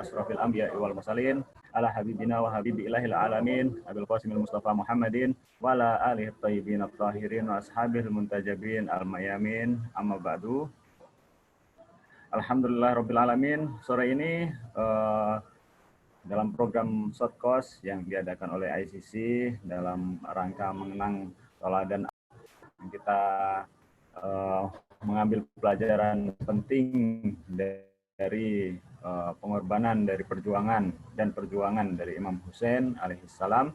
asrofil anbiya wal mursalin ala habibina wa habibi ilahil alamin abil qasimil mustafa muhammadin wa ala alihi thayyibin at-tahirin wa ashabil muntajabin al-mayamin amma ba'du. Alhamdulillah rabbil alamin. Sore ini dalam program Short Course yang diadakan oleh ICC dalam rangka mengenang tauladan kita mengambil pelajaran penting dari pengorbanan dari perjuangan dari Imam Hussein alaihissalam.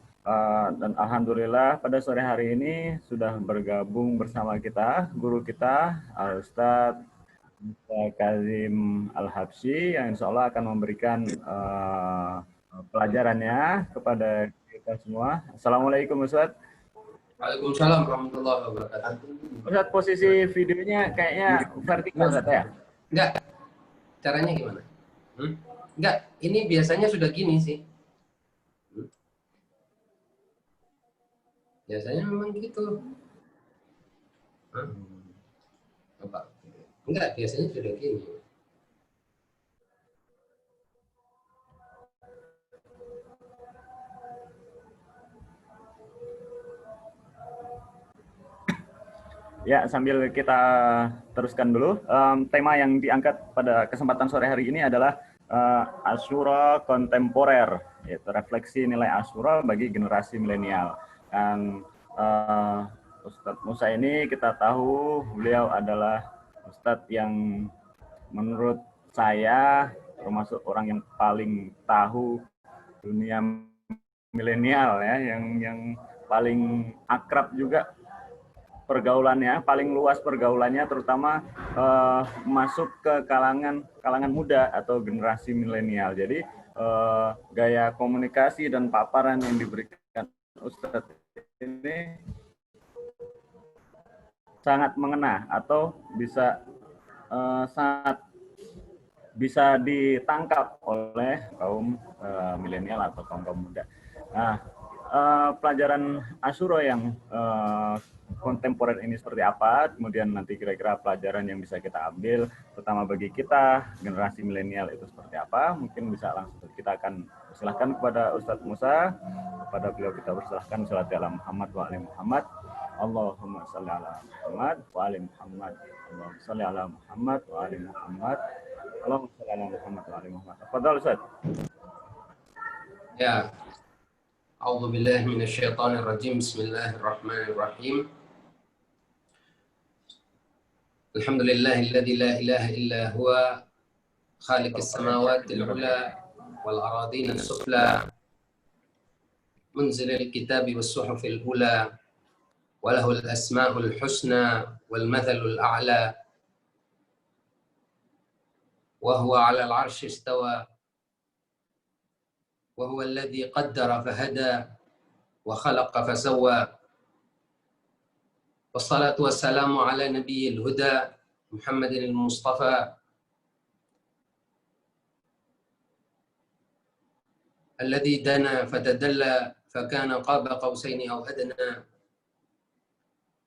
Dan alhamdulillah pada sore hari ini sudah bergabung bersama kita guru kita Ustadz Kazim Al-Habsyi yang insya Allah akan memberikan pelajarannya kepada kita semua. Assalamualaikum Ustadz. Waalaikumsalam warahmatullahi wabarakatuh. Ustadz, posisi videonya kayaknya vertikal Ustadz ya? Enggak. Caranya gimana? Enggak, ini biasanya sudah gini sih. Biasanya memang gitu. Apa? Enggak, biasanya sudah gini. Ya, sambil kita teruskan dulu, tema yang diangkat pada kesempatan sore hari ini adalah Asyura kontemporer, yaitu refleksi nilai Asyura bagi generasi milenial. Dan Ustadz Musa ini kita tahu beliau adalah Ustadz yang menurut saya termasuk orang yang paling tahu dunia milenial ya, yang paling akrab juga pergaulannya, paling luas pergaulannya, terutama masuk ke kalangan muda atau generasi milenial. Jadi gaya komunikasi dan paparan yang diberikan Ustadz ini sangat mengena atau sangat bisa ditangkap oleh kaum milenial atau kaum muda. Nah, pelajaran Asyura yang kontemporer ini seperti apa, kemudian nanti kira-kira pelajaran yang bisa kita ambil, terutama bagi kita generasi milenial itu seperti apa, mungkin bisa langsung kita akan persilahkan kepada Ustadz Musa, kepada beliau kita persilahkan sallallahu ala Muhammad wa ali Muhammad, Allahumma shalli ala Muhammad wa ali Muhammad, Allahumma shalli ala Muhammad wa ali Muhammad, Allahumma shalli ala Muhammad wa ali Muhammad. Tafadhal Ustaz. Ya. A'udzu billahi minasyaitonir rajim. Bismillahirrahmanirrahim. Alhamdulillahilladzi la ilaha illa huwa khaliqus samawati al-ula wal aradina as-sufla munzilil kitabi was suhufil ula wa lahul asmaul husna wal mathalul a'la wa huwa 'alal 'arsy istawa وهو الذي قدر فهدى وخلق فسوى والصلاة والسلام على نبي الهدى محمد المصطفى الذي دنا فتدلى فكان قاب قوسين أو أدنى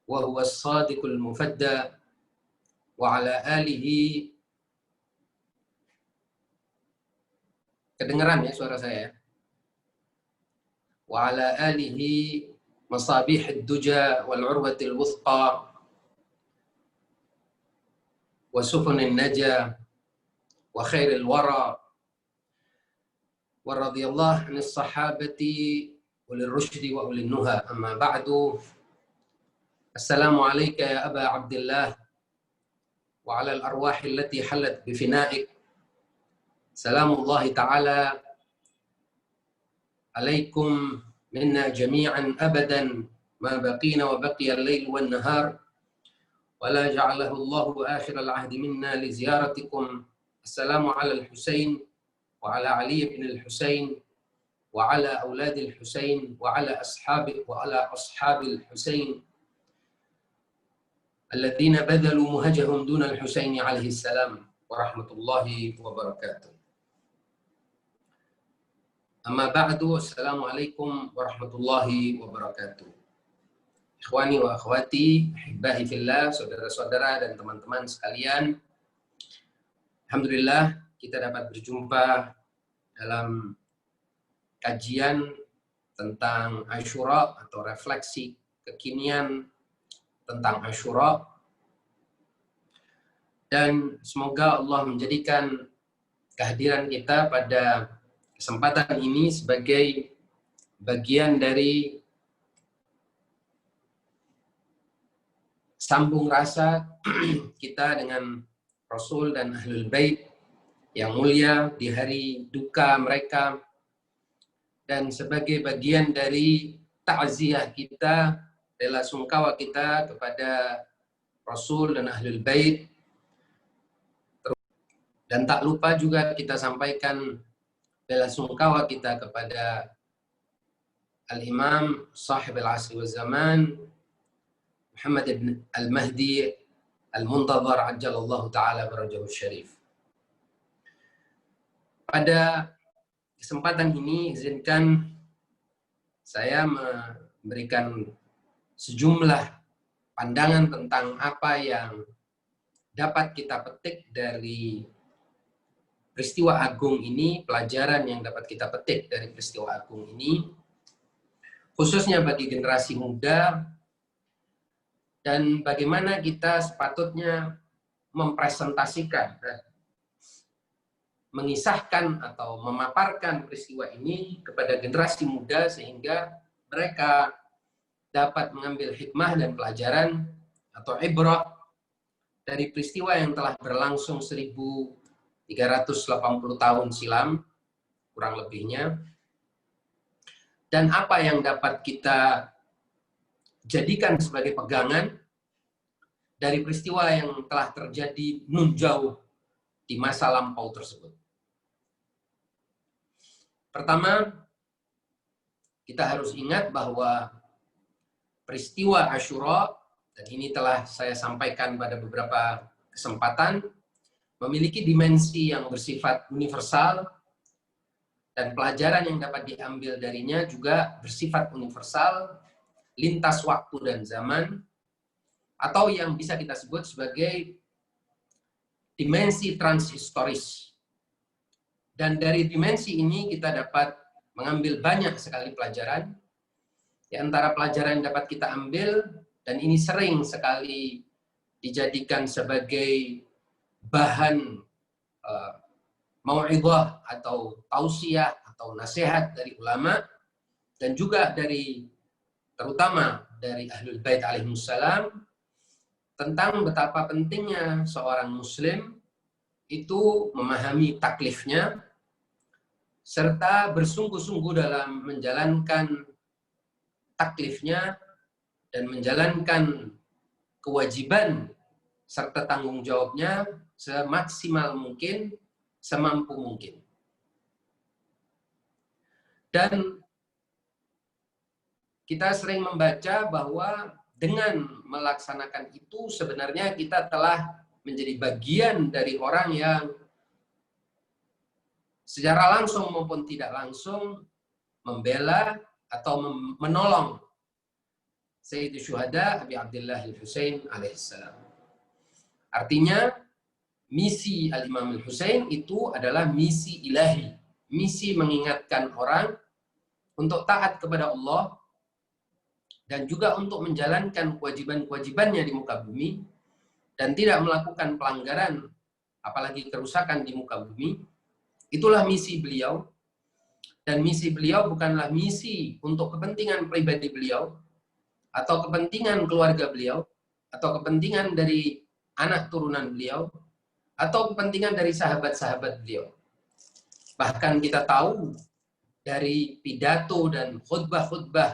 وهو الصادق المفدى وعلى آله. Kedengeran ya suara saya? Wa ala alihi masabihid duja wal urwatil wuthqa wa sufunin naja wa khairil wara wa radiyallahu anis sahabati ulil rushdi wa ulil nuha amma ba'du. Assalamu alayka ya Aba Abdillah wa ala al-arwahi allati halat bifinaik. Salamullahi ta'ala alaikum minna jami'an abadan ma baqina wa baqiya al-layl wan nahar wa la ja'alahu Allahu akhir al-ahdi minna li ziyaratikum. Assalamu ala al-Husain wa ala Ali ibn al-Husain wa ala aulad al-Husain wa ala ashabi al-Husain alladhina badalu muhajahum duna al-Husain alaihi salam wa rahmatullahi wa barakatuh. Amma ba'du, assalamualaikum warahmatullahi wabarakatuh. Ikhwani wa akhwati, ahibbahi fillah, saudara-saudara dan teman-teman sekalian. Alhamdulillah kita dapat berjumpa dalam kajian tentang Asyura atau refleksi kekinian tentang Asyura, dan semoga Allah menjadikan kehadiran kita pada kesempatan ini sebagai bagian dari sambung rasa kita dengan Rasul dan Ahlul Bait yang mulia di hari duka mereka, dan sebagai bagian dari takziah kita, bela sungkawa kita kepada Rasul dan Ahlul Bait. Dan tak lupa juga kita sampaikan bela sungkawa kita kepada Al-Imam Sahib Al-Asri wa Zaman, Muhammad ibn Al-Mahdi Al-Muntadhar Ajjalallahu Ta'ala Farajahu Syarif. Pada kesempatan ini, izinkan saya memberikan sejumlah pandangan tentang apa yang dapat kita petik dari peristiwa agung ini, pelajaran yang dapat kita petik dari peristiwa agung ini, khususnya bagi generasi muda, dan bagaimana kita sepatutnya mempresentasikan, mengisahkan atau memaparkan peristiwa ini kepada generasi muda sehingga mereka dapat mengambil hikmah dan pelajaran atau ibrah dari peristiwa yang telah berlangsung 1380 tahun silam, kurang lebihnya, dan apa yang dapat kita jadikan sebagai pegangan dari peristiwa yang telah terjadi nun jauh di masa lampau tersebut. Pertama, kita harus ingat bahwa peristiwa Asyura, dan ini telah saya sampaikan pada beberapa kesempatan, memiliki dimensi yang bersifat universal, dan pelajaran yang dapat diambil darinya juga bersifat universal, lintas waktu dan zaman, atau yang bisa kita sebut sebagai dimensi transhistoris. Dan dari dimensi ini kita dapat mengambil banyak sekali pelajaran. Di antara pelajaran yang dapat kita ambil, dan ini sering sekali dijadikan sebagai bahan mau'idhah atau tausiah atau nasihat dari ulama, dan juga dari terutama dari Ahlul Bait alaihimussalam, tentang betapa pentingnya seorang muslim itu memahami taklifnya serta bersungguh-sungguh dalam menjalankan taklifnya dan menjalankan kewajiban serta tanggung jawabnya semaksimal mungkin, semampu mungkin. Dan kita sering membaca bahwa dengan melaksanakan itu sebenarnya kita telah menjadi bagian dari orang yang secara langsung maupun tidak langsung membela atau menolong Sayyidul Syuhada Abi Abdullah Al-Husain alaihissalam. Artinya misi Al-Imam Al-Husain itu adalah misi ilahi, misi mengingatkan orang untuk taat kepada Allah dan juga untuk menjalankan kewajiban-kewajibannya di muka bumi dan tidak melakukan pelanggaran apalagi kerusakan di muka bumi. Itulah misi beliau, dan misi beliau bukanlah misi untuk kepentingan pribadi beliau atau kepentingan keluarga beliau atau kepentingan dari anak turunan beliau atau kepentingan dari sahabat-sahabat beliau. Bahkan kita tahu dari pidato dan khutbah-khutbah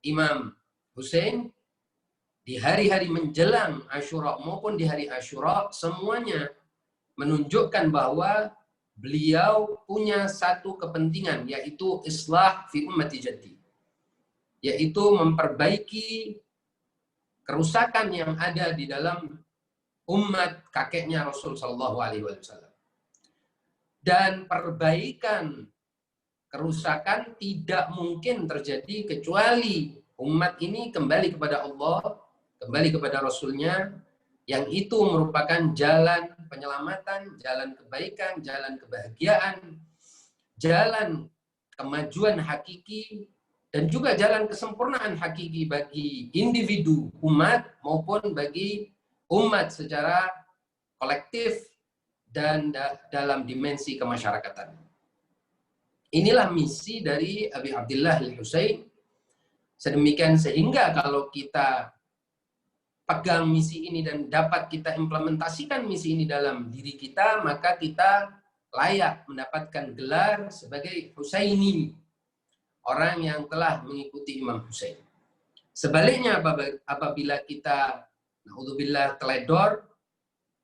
Imam Husain di hari-hari menjelang Asyura maupun di hari Asyura, semuanya menunjukkan bahwa beliau punya satu kepentingan, yaitu islah fi ummati jaddi, yaitu memperbaiki kerusakan yang ada di dalam umat kakeknya Rasul Shallallahu Alaihi Wasallam. Dan perbaikan kerusakan tidak mungkin terjadi kecuali umat ini kembali kepada Allah, kembali kepada Rasulnya, yang itu merupakan jalan penyelamatan, jalan kebaikan, jalan kebahagiaan, jalan kemajuan hakiki dan juga jalan kesempurnaan hakiki bagi individu umat maupun bagi umat secara kolektif dan dalam dimensi kemasyarakatan. Inilah misi dari Abi Abdillah Al-Husain. Sedemikian sehingga kalau kita pegang misi ini dan dapat kita implementasikan misi ini dalam diri kita, maka kita layak mendapatkan gelar sebagai Husaini, orang yang telah mengikuti Imam Husain. Sebaliknya apabila kita naudzubillah teledor,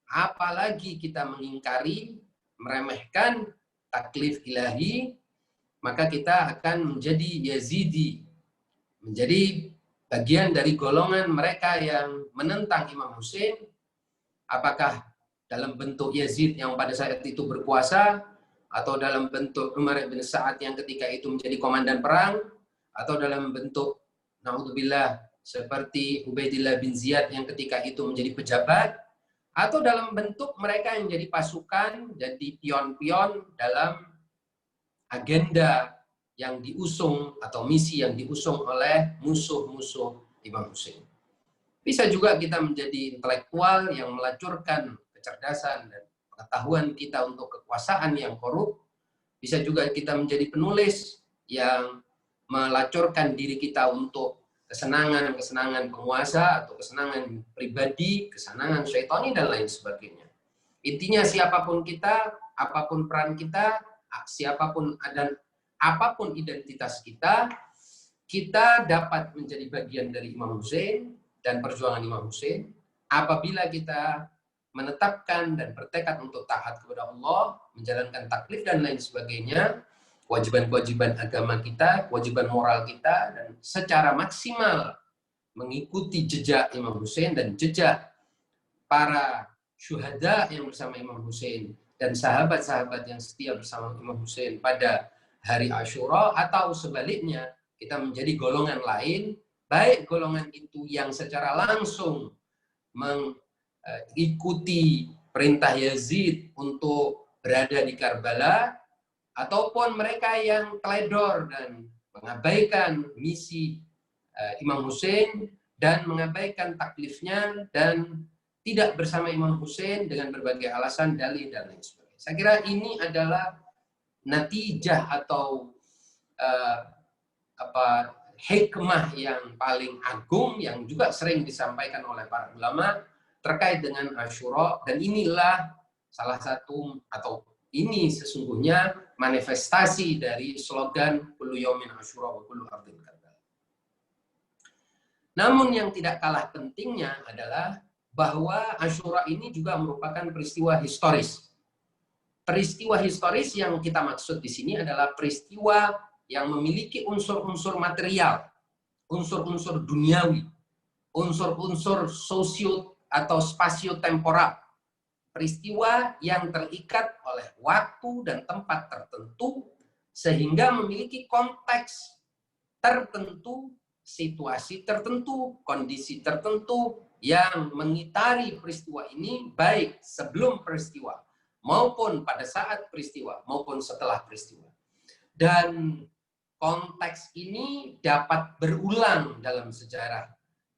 apalagi kita mengingkari, meremehkan taklif ilahi, maka kita akan menjadi Yazidi, menjadi bagian dari golongan mereka yang menentang Imam Husain, apakah dalam bentuk Yazid yang pada saat itu berkuasa, atau dalam bentuk Umar bin Sa'ad yang ketika itu menjadi komandan perang, atau dalam bentuk naudzubillah seperti Ubaidillah bin Ziyad yang ketika itu menjadi pejabat, atau dalam bentuk mereka yang jadi pasukan, jadi pion-pion dalam agenda yang diusung atau misi yang diusung oleh musuh-musuh Imam Husain. Bisa juga kita menjadi intelektual yang melacurkan kecerdasan dan pengetahuan kita untuk kekuasaan yang korup. Bisa juga kita menjadi penulis yang melacurkan diri kita untuk kesenangan-kesenangan penguasa atau kesenangan pribadi, kesenangan syaitani dan lain sebagainya. Intinya siapapun kita, apapun peran kita, siapapun dan apapun identitas kita, kita dapat menjadi bagian dari Imam Husain dan perjuangan Imam Husain apabila kita menetapkan dan bertekad untuk taat kepada Allah, menjalankan taklif dan lain sebagainya, kewajiban-kewajiban agama kita, kewajiban moral kita, dan secara maksimal mengikuti jejak Imam Husain dan jejak para syuhada yang bersama Imam Husain dan sahabat-sahabat yang setia bersama Imam Husain pada hari Asyura, atau sebaliknya kita menjadi golongan lain, baik golongan itu yang secara langsung mengikuti perintah Yazid untuk berada di Karbala, ataupun mereka yang teledor dan mengabaikan misi Imam Husain dan mengabaikan taklifnya dan tidak bersama Imam Husain dengan berbagai alasan, dalih dan lain sebagainya. Saya kira ini adalah natijah atau hikmah yang paling agung yang juga sering disampaikan oleh para ulama terkait dengan Asyura, dan inilah salah satu atau ini sesungguhnya manifestasi dari slogan kullu yaumin Asyura wa kullu ardin Karbala. Namun yang tidak kalah pentingnya adalah bahwa Asyura ini juga merupakan peristiwa historis. Peristiwa historis yang kita maksud di sini adalah peristiwa yang memiliki unsur-unsur material, unsur-unsur duniawi, unsur-unsur sosio atau spasio-temporal. Peristiwa yang terikat oleh waktu dan tempat tertentu sehingga memiliki konteks tertentu, situasi tertentu, kondisi tertentu yang mengitari peristiwa ini baik sebelum peristiwa maupun pada saat peristiwa maupun setelah peristiwa. Dan konteks ini dapat berulang dalam sejarah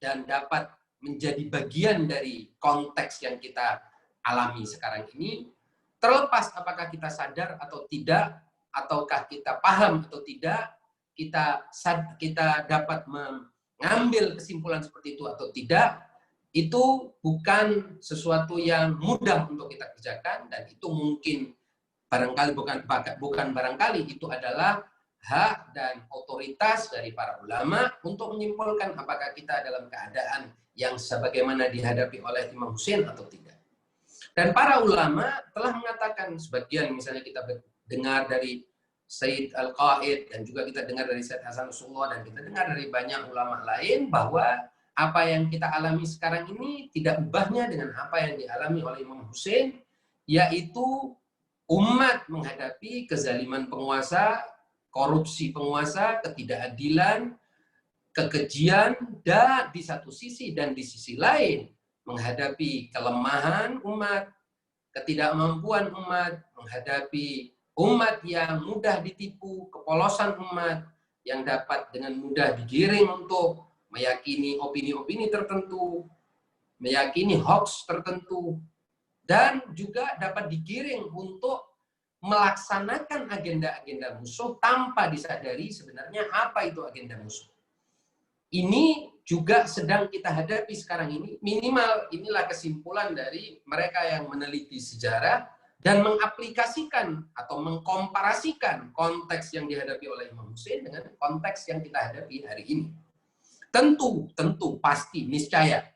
dan dapat menjadi bagian dari konteks yang kita alami sekarang ini, terlepas apakah kita sadar atau tidak, ataukah kita paham atau tidak, kita dapat mengambil kesimpulan seperti itu atau tidak, itu bukan sesuatu yang mudah untuk kita kerjakan, dan itu mungkin barangkali bukan barangkali, itu adalah hak dan otoritas dari para ulama untuk menyimpulkan apakah kita dalam keadaan yang sebagaimana dihadapi oleh Imam Husain atau tidak. Dan para ulama telah mengatakan, sebagian misalnya kita dengar dari Sayyid Al-Qaid, dan juga kita dengar dari Sayyid Hasan Nasrullah, dan kita dengar dari banyak ulama lain, bahwa apa yang kita alami sekarang ini tidak ubahnya dengan apa yang dialami oleh Imam Husain, yaitu umat menghadapi kezaliman penguasa, korupsi penguasa, ketidakadilan, kekejian, dan di satu sisi dan di sisi lain menghadapi kelemahan umat, ketidakmampuan umat, menghadapi umat yang mudah ditipu, kepolosan umat yang dapat dengan mudah digiring untuk meyakini opini-opini tertentu, meyakini hoax tertentu, dan juga dapat digiring untuk melaksanakan agenda-agenda musuh tanpa disadari sebenarnya apa itu agenda musuh. Ini juga sedang kita hadapi sekarang ini. Minimal inilah kesimpulan dari mereka yang meneliti sejarah dan mengaplikasikan atau mengkomparasikan konteks yang dihadapi oleh Imam Hussein dengan konteks yang kita hadapi hari ini. Tentu, pasti, niscaya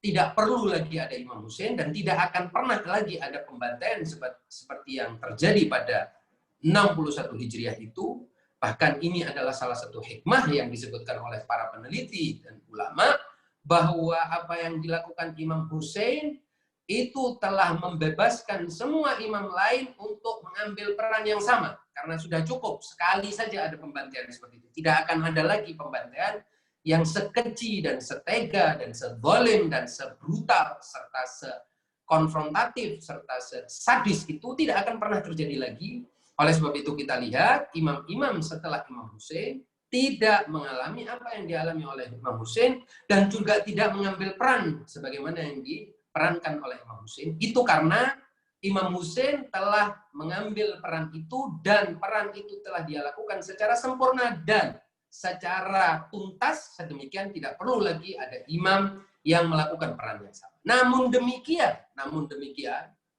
tidak perlu lagi ada Imam Hussein dan tidak akan pernah lagi ada pembantaian seperti yang terjadi pada 61 Hijriah itu. Bahkan ini adalah salah satu hikmah yang disebutkan oleh para peneliti dan ulama, bahwa apa yang dilakukan Imam Hussein itu telah membebaskan semua imam lain untuk mengambil peran yang sama. Karena sudah cukup, sekali saja ada pembantaian seperti itu. Tidak akan ada lagi pembantaian yang sekeji dan setega dan sezalim dan sebrutal serta sekonfrontatif serta sadis itu tidak akan pernah terjadi lagi. Oleh sebab itu kita lihat imam-imam setelah Imam Hussein tidak mengalami apa yang dialami oleh Imam Hussein dan juga tidak mengambil peran sebagaimana yang diperankan oleh Imam Hussein. Itu karena Imam Hussein telah mengambil peran itu dan peran itu telah dia lakukan secara sempurna dan secara tuntas, sedemikian tidak perlu lagi ada imam yang melakukan peran yang sama. Namun demikian,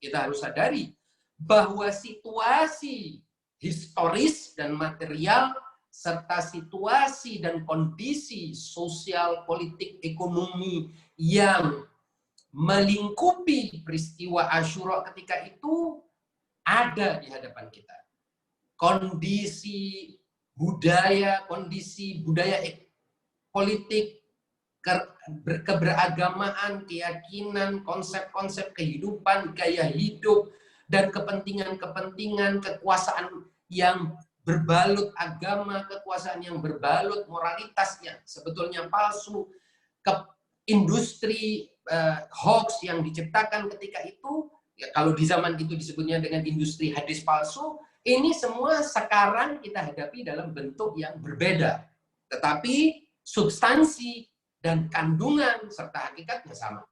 kita harus sadari bahwa situasi historis dan material serta situasi dan kondisi sosial, politik, ekonomi yang melingkupi peristiwa Asyura ketika itu ada di hadapan kita. Kondisi budaya politik, keberagamaan, keyakinan, konsep-konsep kehidupan, gaya hidup, dan kepentingan-kepentingan, kekuasaan yang berbalut agama, kekuasaan yang berbalut moralitasnya sebetulnya palsu, industri hoax yang diciptakan ketika itu, ya kalau di zaman itu disebutnya dengan industri hadis palsu, ini semua sekarang kita hadapi dalam bentuk yang berbeda. Tetapi substansi dan kandungan serta hakikatnya sama.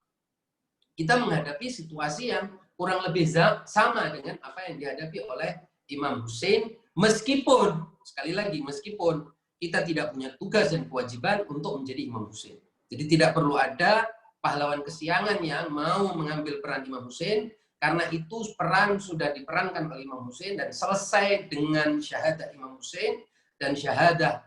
Kita menghadapi situasi yang kurang lebih sama dengan apa yang dihadapi oleh Imam Hussein, meskipun, sekali lagi, meskipun kita tidak punya tugas dan kewajiban untuk menjadi Imam Hussein. Jadi tidak perlu ada pahlawan kesiangan yang mau mengambil peran Imam Hussein, karena itu peran sudah diperankan oleh Imam Hussein dan selesai dengan syahadah Imam Hussein dan syahadah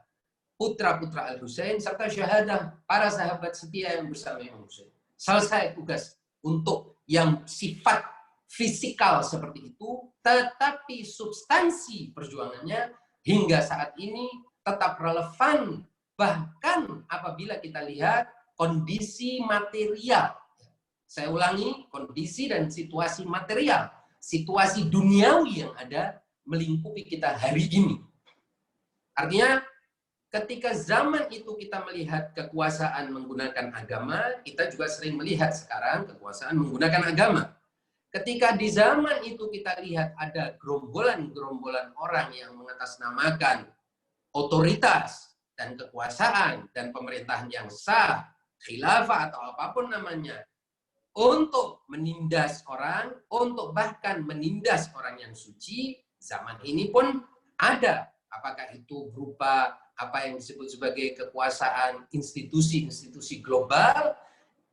putra-putra Al-Hussein serta syahadah para sahabat setia yang bersama Imam Hussein. Selesai tugas untuk yang sifat fisikal seperti itu, tetapi substansi perjuangannya hingga saat ini tetap relevan, bahkan apabila kita lihat kondisi material. Saya ulangi, kondisi dan situasi material, situasi duniawi yang ada melingkupi kita hari ini. Artinya, ketika zaman itu kita melihat kekuasaan menggunakan agama, kita juga sering melihat sekarang kekuasaan menggunakan agama. Ketika di zaman itu kita lihat ada gerombolan-gerombolan orang yang mengatasnamakan otoritas dan kekuasaan dan pemerintahan yang sah, khilafah atau apapun namanya, untuk menindas orang, untuk bahkan menindas orang yang suci, zaman ini pun ada. Apakah itu berupa apa yang disebut sebagai kekuasaan institusi-institusi global,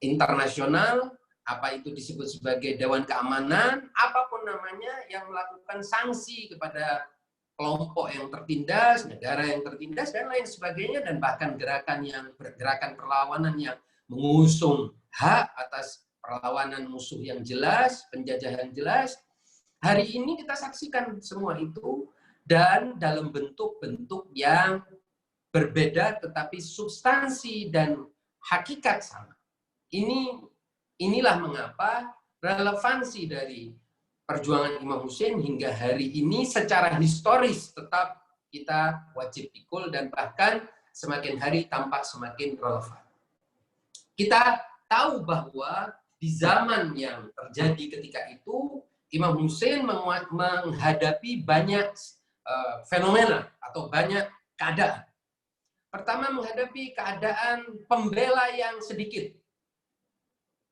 internasional, apa itu disebut sebagai Dewan Keamanan, apapun namanya, yang melakukan sanksi kepada kelompok yang tertindas, negara yang tertindas, dan lain sebagainya, dan bahkan gerakan perlawanan yang mengusung hak atas perlawanan musuh yang jelas, penjajahan jelas. Hari ini kita saksikan semua itu, dan dalam bentuk-bentuk yang berbeda, tetapi substansi dan hakikat sama. Inilah mengapa relevansi dari perjuangan Imam Hussein hingga hari ini secara historis tetap kita wajib pikul, dan bahkan semakin hari tampak semakin relevan. Kita tahu bahwa di zaman yang terjadi ketika itu, Imam Hussein menghadapi banyak fenomena atau banyak keadaan. Pertama, menghadapi keadaan pembela yang sedikit.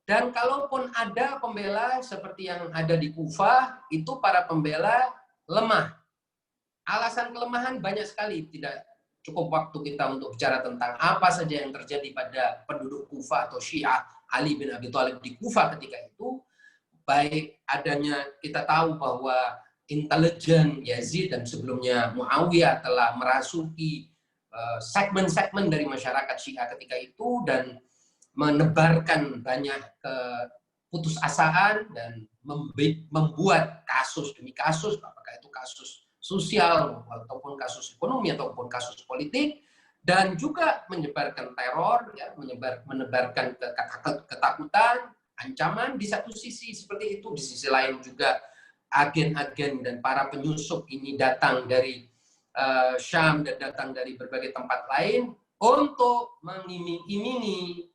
Dan kalaupun ada pembela seperti yang ada di Kufah, itu para pembela lemah. Alasan kelemahan banyak sekali, tidak cukup waktu kita untuk bicara tentang apa saja yang terjadi pada penduduk Kufah atau Syiah Ali bin Abi Thalib di Kufah ketika itu. Baik adanya, kita tahu bahwa intelijen Yazid dan sebelumnya Muawiyah telah merasuki segmen-segmen dari masyarakat Syiah ketika itu dan menebarkan banyak keputusasaan dan membuat kasus demi kasus, apakah itu kasus sosial ataupun kasus ekonomi ataupun kasus politik, dan juga menyebarkan teror, ya, menebarkan ketakutan, ancaman di satu sisi seperti itu, di sisi lain juga agen-agen dan para penyusup ini datang dari Syam dan datang dari berbagai tempat lain untuk mengiming-imingi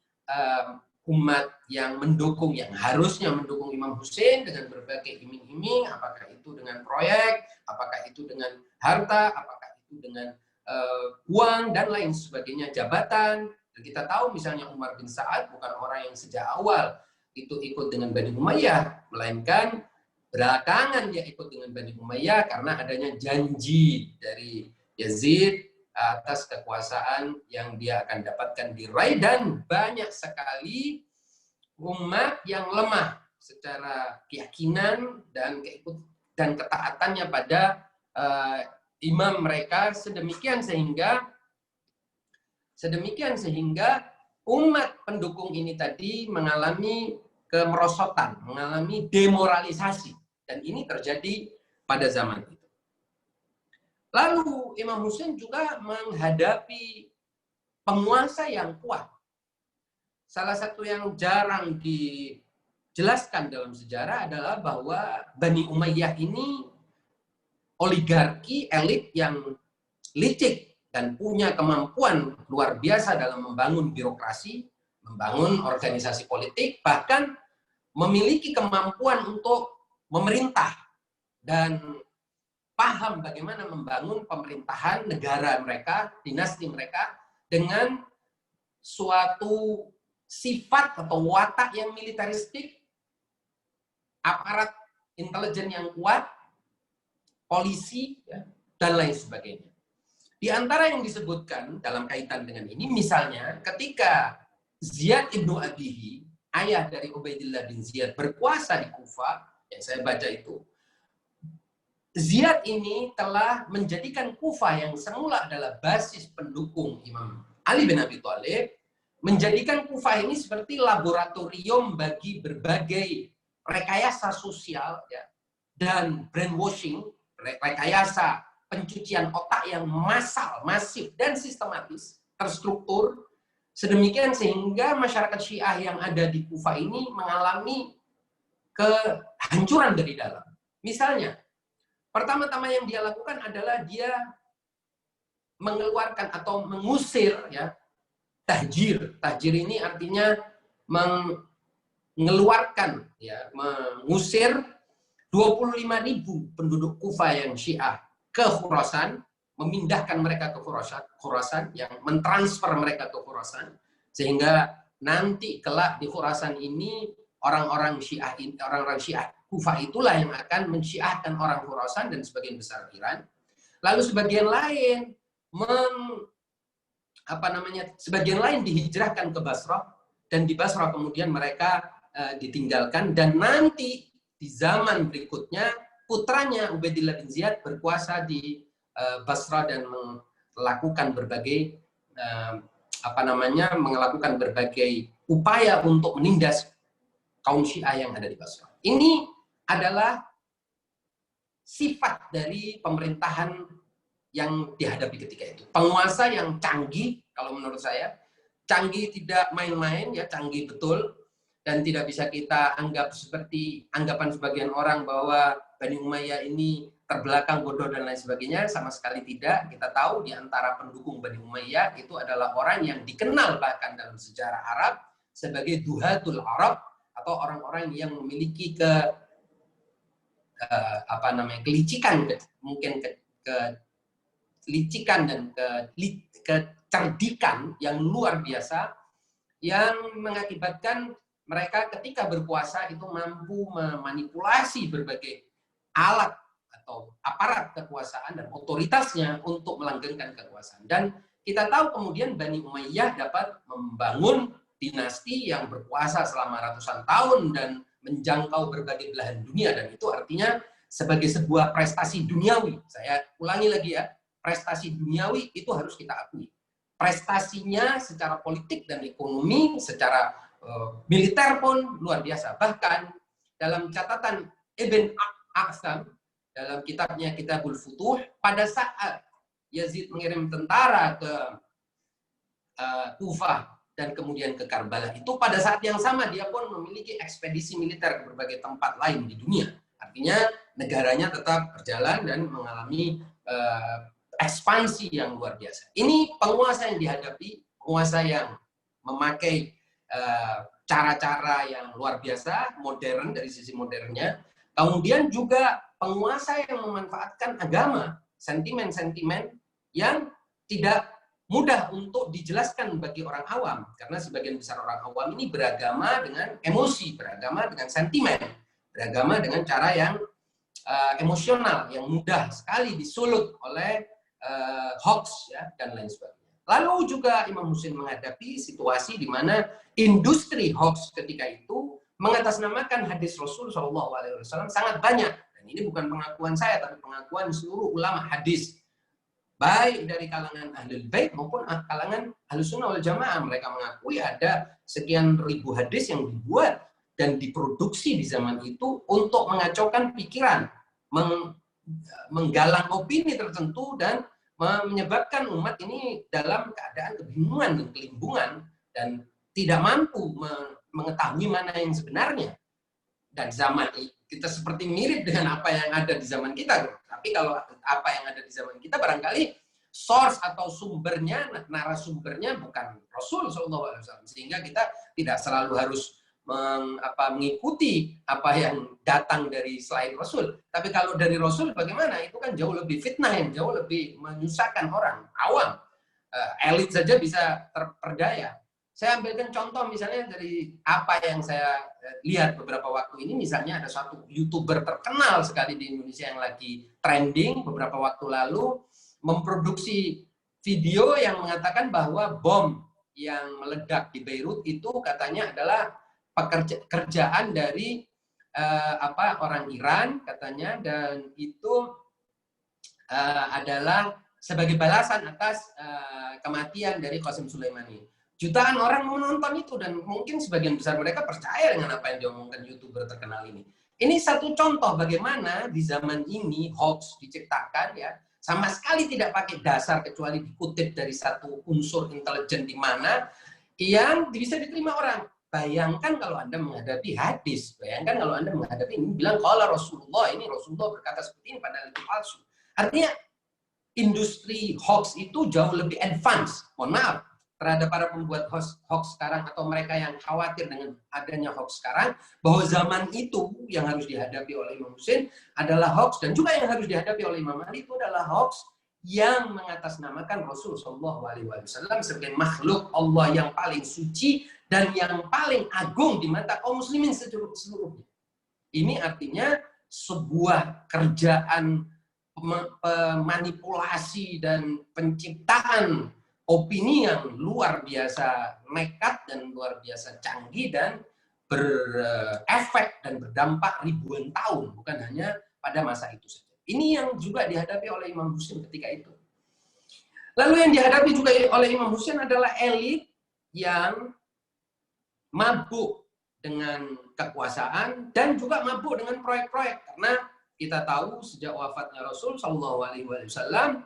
umat yang mendukung, yang harusnya mendukung Imam Hussein dengan berbagai iming-iming, apakah itu dengan proyek, apakah itu dengan harta, apakah itu dengan uang dan lain sebagainya, jabatan. Dan kita tahu misalnya Umar bin Sa'ad bukan orang yang sejak awal itu ikut dengan Bani Umayyah, melainkan belakangan dia ikut dengan Bani Umayyah karena adanya janji dari Yazid atas kekuasaan yang dia akan dapatkan diraih, dan banyak sekali umat yang lemah secara keyakinan dan ketaatannya pada imam mereka sedemikian sehingga umat pendukung ini tadi mengalami kemerosotan, mengalami demoralisasi, dan ini terjadi pada zaman itu. Lalu Imam Hussein juga menghadapi penguasa yang kuat. Salah satu yang jarang dijelaskan dalam sejarah adalah bahwa Bani Umayyah ini oligarki elit yang licik dan punya kemampuan luar biasa dalam membangun birokrasi, membangun organisasi politik, bahkan memiliki kemampuan untuk memerintah dan paham bagaimana membangun pemerintahan negara mereka, dinasti mereka, dengan suatu sifat atau watak yang militeristik, aparat intelijen yang kuat, polisi, ya, dan lain sebagainya. Di antara yang disebutkan dalam kaitan dengan ini, misalnya ketika Ziyad ibnu Abihi, ayah dari Ubaidillah bin Ziyad, berkuasa di Kufah, yang saya baca itu, Ziyad ini telah menjadikan Kufah yang semula adalah basis pendukung Imam Ali bin Abi Thalib, menjadikan Kufah ini seperti laboratorium bagi berbagai rekayasa sosial, ya, dan brainwashing, rekayasa pencucian otak yang massal, masif, dan sistematis, terstruktur, sedemikian sehingga masyarakat Syiah yang ada di Kufah ini mengalami kehancuran dari dalam. Misalnya, pertama-tama yang dia lakukan adalah dia mengeluarkan atau mengusir, ya, tahjir. Tahjir ini artinya mengeluarkan, ya, mengusir 25.000 penduduk Kufah yang Syiah ke Khurasan, memindahkan mereka ke Khurasan, yang mentransfer mereka ke Khurasan, sehingga nanti kelak di Khurasan ini orang-orang Syiah Kufah itulah yang akan mensyiahkan orang Khurasan dan sebagian besar Iran. Lalu sebagian lain sebagian lain dihijrahkan ke Basrah, dan di Basrah kemudian mereka ditinggalkan, dan nanti di zaman berikutnya putranya Ubaidillah bin Ziyad berkuasa di Basrah dan melakukan berbagai melakukan berbagai upaya untuk menindas kaum Syiah yang ada di Basrah. Ini adalah sifat dari pemerintahan yang dihadapi ketika itu. Penguasa yang canggih, kalau menurut saya, canggih tidak main-main, ya, canggih betul, dan tidak bisa kita anggap seperti anggapan sebagian orang bahwa Bani Umayyah ini terbelakang, bodoh, dan lain sebagainya. Sama sekali tidak. Kita tahu di antara pendukung Bani Umayyah itu adalah orang yang dikenal bahkan dalam sejarah Arab sebagai Duhatul Arab, atau orang-orang yang memiliki kelicikan, mungkin kelicikan dan kecerdikan yang luar biasa yang mengakibatkan mereka ketika berkuasa itu mampu memanipulasi berbagai alat atau aparat kekuasaan dan otoritasnya untuk melanggengkan kekuasaan. Dan kita tahu kemudian Bani Umayyah dapat membangun dinasti yang berkuasa selama ratusan tahun dan menjangkau berbagai belahan dunia, dan itu artinya sebagai sebuah prestasi duniawi. Saya ulangi lagi ya, prestasi duniawi itu harus kita akui. Prestasinya secara politik dan ekonomi, secara militer pun luar biasa. Bahkan dalam catatan Ibn Aqsam dalam kitabnya Kitabul Futuh, pada saat Yazid mengirim tentara ke Kufah dan kemudian ke Karbala, itu pada saat yang sama dia pun memiliki ekspedisi militer ke berbagai tempat lain di dunia. Artinya negaranya tetap berjalan dan mengalami ekspansi yang luar biasa. Ini penguasa yang dihadapi, penguasa yang memakai cara-cara yang luar biasa, modern dari sisi modernnya. Kemudian juga penguasa yang memanfaatkan agama, sentimen-sentimen yang tidak mudah untuk dijelaskan bagi orang awam, karena sebagian besar orang awam ini beragama dengan emosi, beragama dengan sentimen, beragama dengan cara yang emosional, yang mudah sekali disulut oleh hoax ya, dan lain sebagainya. Lalu juga Imam Husain menghadapi situasi di mana industri hoax ketika itu mengatasnamakan hadis Rasul SAW sangat banyak. Dan ini bukan pengakuan saya, tapi pengakuan seluruh ulama hadis, baik dari kalangan Ahlul Bait maupun kalangan Ahlus Sunnah wal Jamaah. Mereka mengakui ada sekian ribu hadis yang dibuat dan diproduksi di zaman itu untuk mengacaukan pikiran, menggalang opini tertentu, dan menyebabkan umat ini dalam keadaan kebingungan dan kelimbungan dan tidak mampu mengetahui mana yang sebenarnya. Dan zaman kita seperti mirip dengan apa yang ada di zaman kita. Tapi kalau apa yang ada di zaman kita barangkali source atau sumbernya, narasumbernya bukan Rasul SAW, sehingga kita tidak selalu harus mengikuti apa yang datang dari selain Rasul. Tapi kalau dari Rasul bagaimana? Itu kan jauh lebih fitnah, yang jauh lebih menyusahkan orang awam. Elit saja bisa terperdaya. Saya ambilkan contoh misalnya dari apa yang saya lihat beberapa waktu ini. Misalnya ada satu YouTuber terkenal sekali di Indonesia yang lagi trending beberapa waktu lalu, memproduksi video yang mengatakan bahwa bom yang meledak di Beirut itu katanya adalah pekerjaan dari orang Iran katanya, dan itu adalah sebagai balasan atas kematian dari Qasim Sulaimani. Jutaan orang menonton itu dan mungkin sebagian besar mereka percaya dengan apa yang diomongkan YouTuber terkenal ini. Ini satu contoh bagaimana di zaman ini hoax diciptakan ya, sama sekali tidak pakai dasar kecuali dikutip dari satu unsur intelijen di mana yang bisa diterima orang. Bayangkan kalau Anda menghadapi hadis, bayangkan kalau Anda menghadapi ini bilang qala Rasulullah, ini Rasulullah berkata seperti ini padahal itu palsu. Artinya industri hoax itu jauh lebih advance. Mohon maaf terhadap para pembuat hoax sekarang atau mereka yang khawatir dengan adanya hoax sekarang, bahwa zaman itu yang harus dihadapi oleh Imam Husain adalah hoax, dan juga yang harus dihadapi oleh Imam Ali itu adalah hoax yang mengatasnamakan Rasulullah SAW sebagai makhluk Allah yang paling suci dan yang paling agung di mata kaum muslimin seluruhnya. Ini artinya sebuah kerjaan manipulasi dan penciptaan opini yang luar biasa nekat dan luar biasa canggih dan berefek dan berdampak ribuan tahun, bukan hanya pada masa itu saja. Ini yang juga dihadapi oleh Imam Husain ketika itu. Lalu yang dihadapi juga oleh Imam Husain adalah elit yang mabuk dengan kekuasaan dan juga mabuk dengan proyek-proyek, karena kita tahu sejak wafatnya Rasul SAW,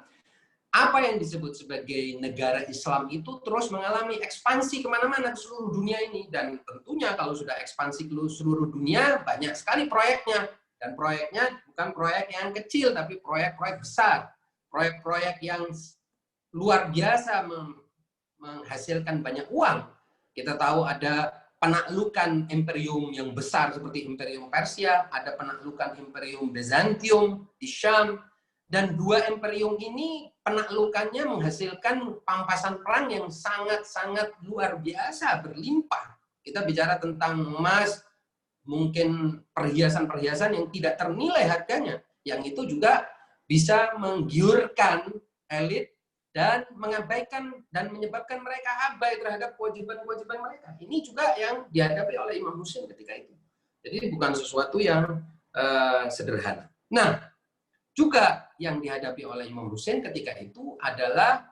apa yang disebut sebagai negara Islam itu terus mengalami ekspansi kemana-mana ke seluruh dunia ini. Dan tentunya kalau sudah ekspansi ke seluruh dunia, banyak sekali proyeknya. Dan proyeknya bukan proyek yang kecil, tapi proyek-proyek besar. Proyek-proyek yang luar biasa menghasilkan banyak uang. Kita tahu ada penaklukan imperium yang besar seperti Imperium Persia, ada penaklukan Imperium Bizantium di Syam, dan dua imperium ini penaklukannya menghasilkan pampasan perang yang sangat-sangat luar biasa, berlimpah. Kita bicara tentang emas, mungkin perhiasan-perhiasan yang tidak ternilai harganya, yang itu juga bisa menggiurkan elit dan mengabaikan dan menyebabkan mereka abai terhadap kewajiban-kewajiban mereka. Ini juga yang dihadapi oleh Imam Husain ketika itu. Jadi bukan sesuatu yang sederhana. Nah, juga yang dihadapi oleh Imam Husain ketika itu adalah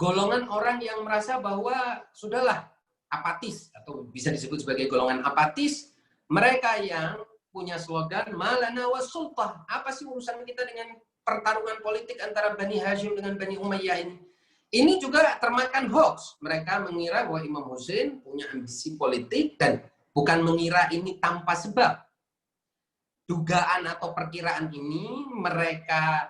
golongan orang yang merasa bahwa sudahlah apatis, atau bisa disebut sebagai golongan apatis, mereka yang punya slogan malana was sultah. Apa sih urusan kita dengan pertarungan politik antara Bani Hashim dengan Bani Umayyah ini? Ini juga termakan hoax. Mereka mengira bahwa Imam Husain punya ambisi politik, dan bukan mengira ini tanpa sebab. Dugaan atau perkiraan ini mereka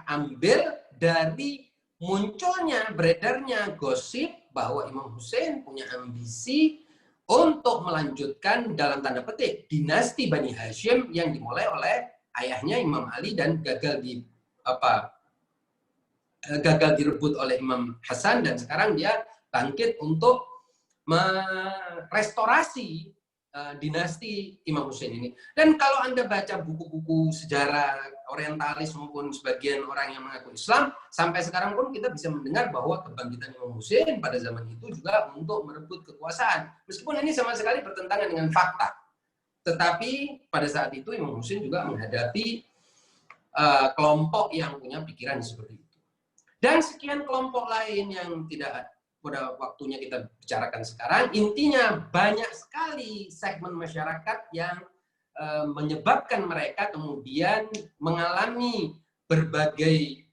ambil dari munculnya, beredarnya gosip bahwa Imam Husain punya ambisi untuk melanjutkan dalam tanda petik dinasti Bani Hashim yang dimulai oleh ayahnya Imam Ali dan gagal direbut oleh Imam Hasan, dan sekarang dia bangkit untuk merestorasi dinasti Imam Husain ini. Dan kalau Anda baca buku-buku sejarah orientalis maupun sebagian orang yang mengaku Islam, sampai sekarang pun kita bisa mendengar bahwa kebangkitan Imam Husain pada zaman itu juga untuk merebut kekuasaan. Meskipun ini sama sekali bertentangan dengan fakta. Tetapi pada saat itu Imam Husain juga menghadapi kelompok yang punya pikiran seperti itu. Dan sekian kelompok lain yang tidak pada waktunya kita bicarakan sekarang. Intinya banyak sekali segmen masyarakat yang menyebabkan mereka kemudian mengalami berbagai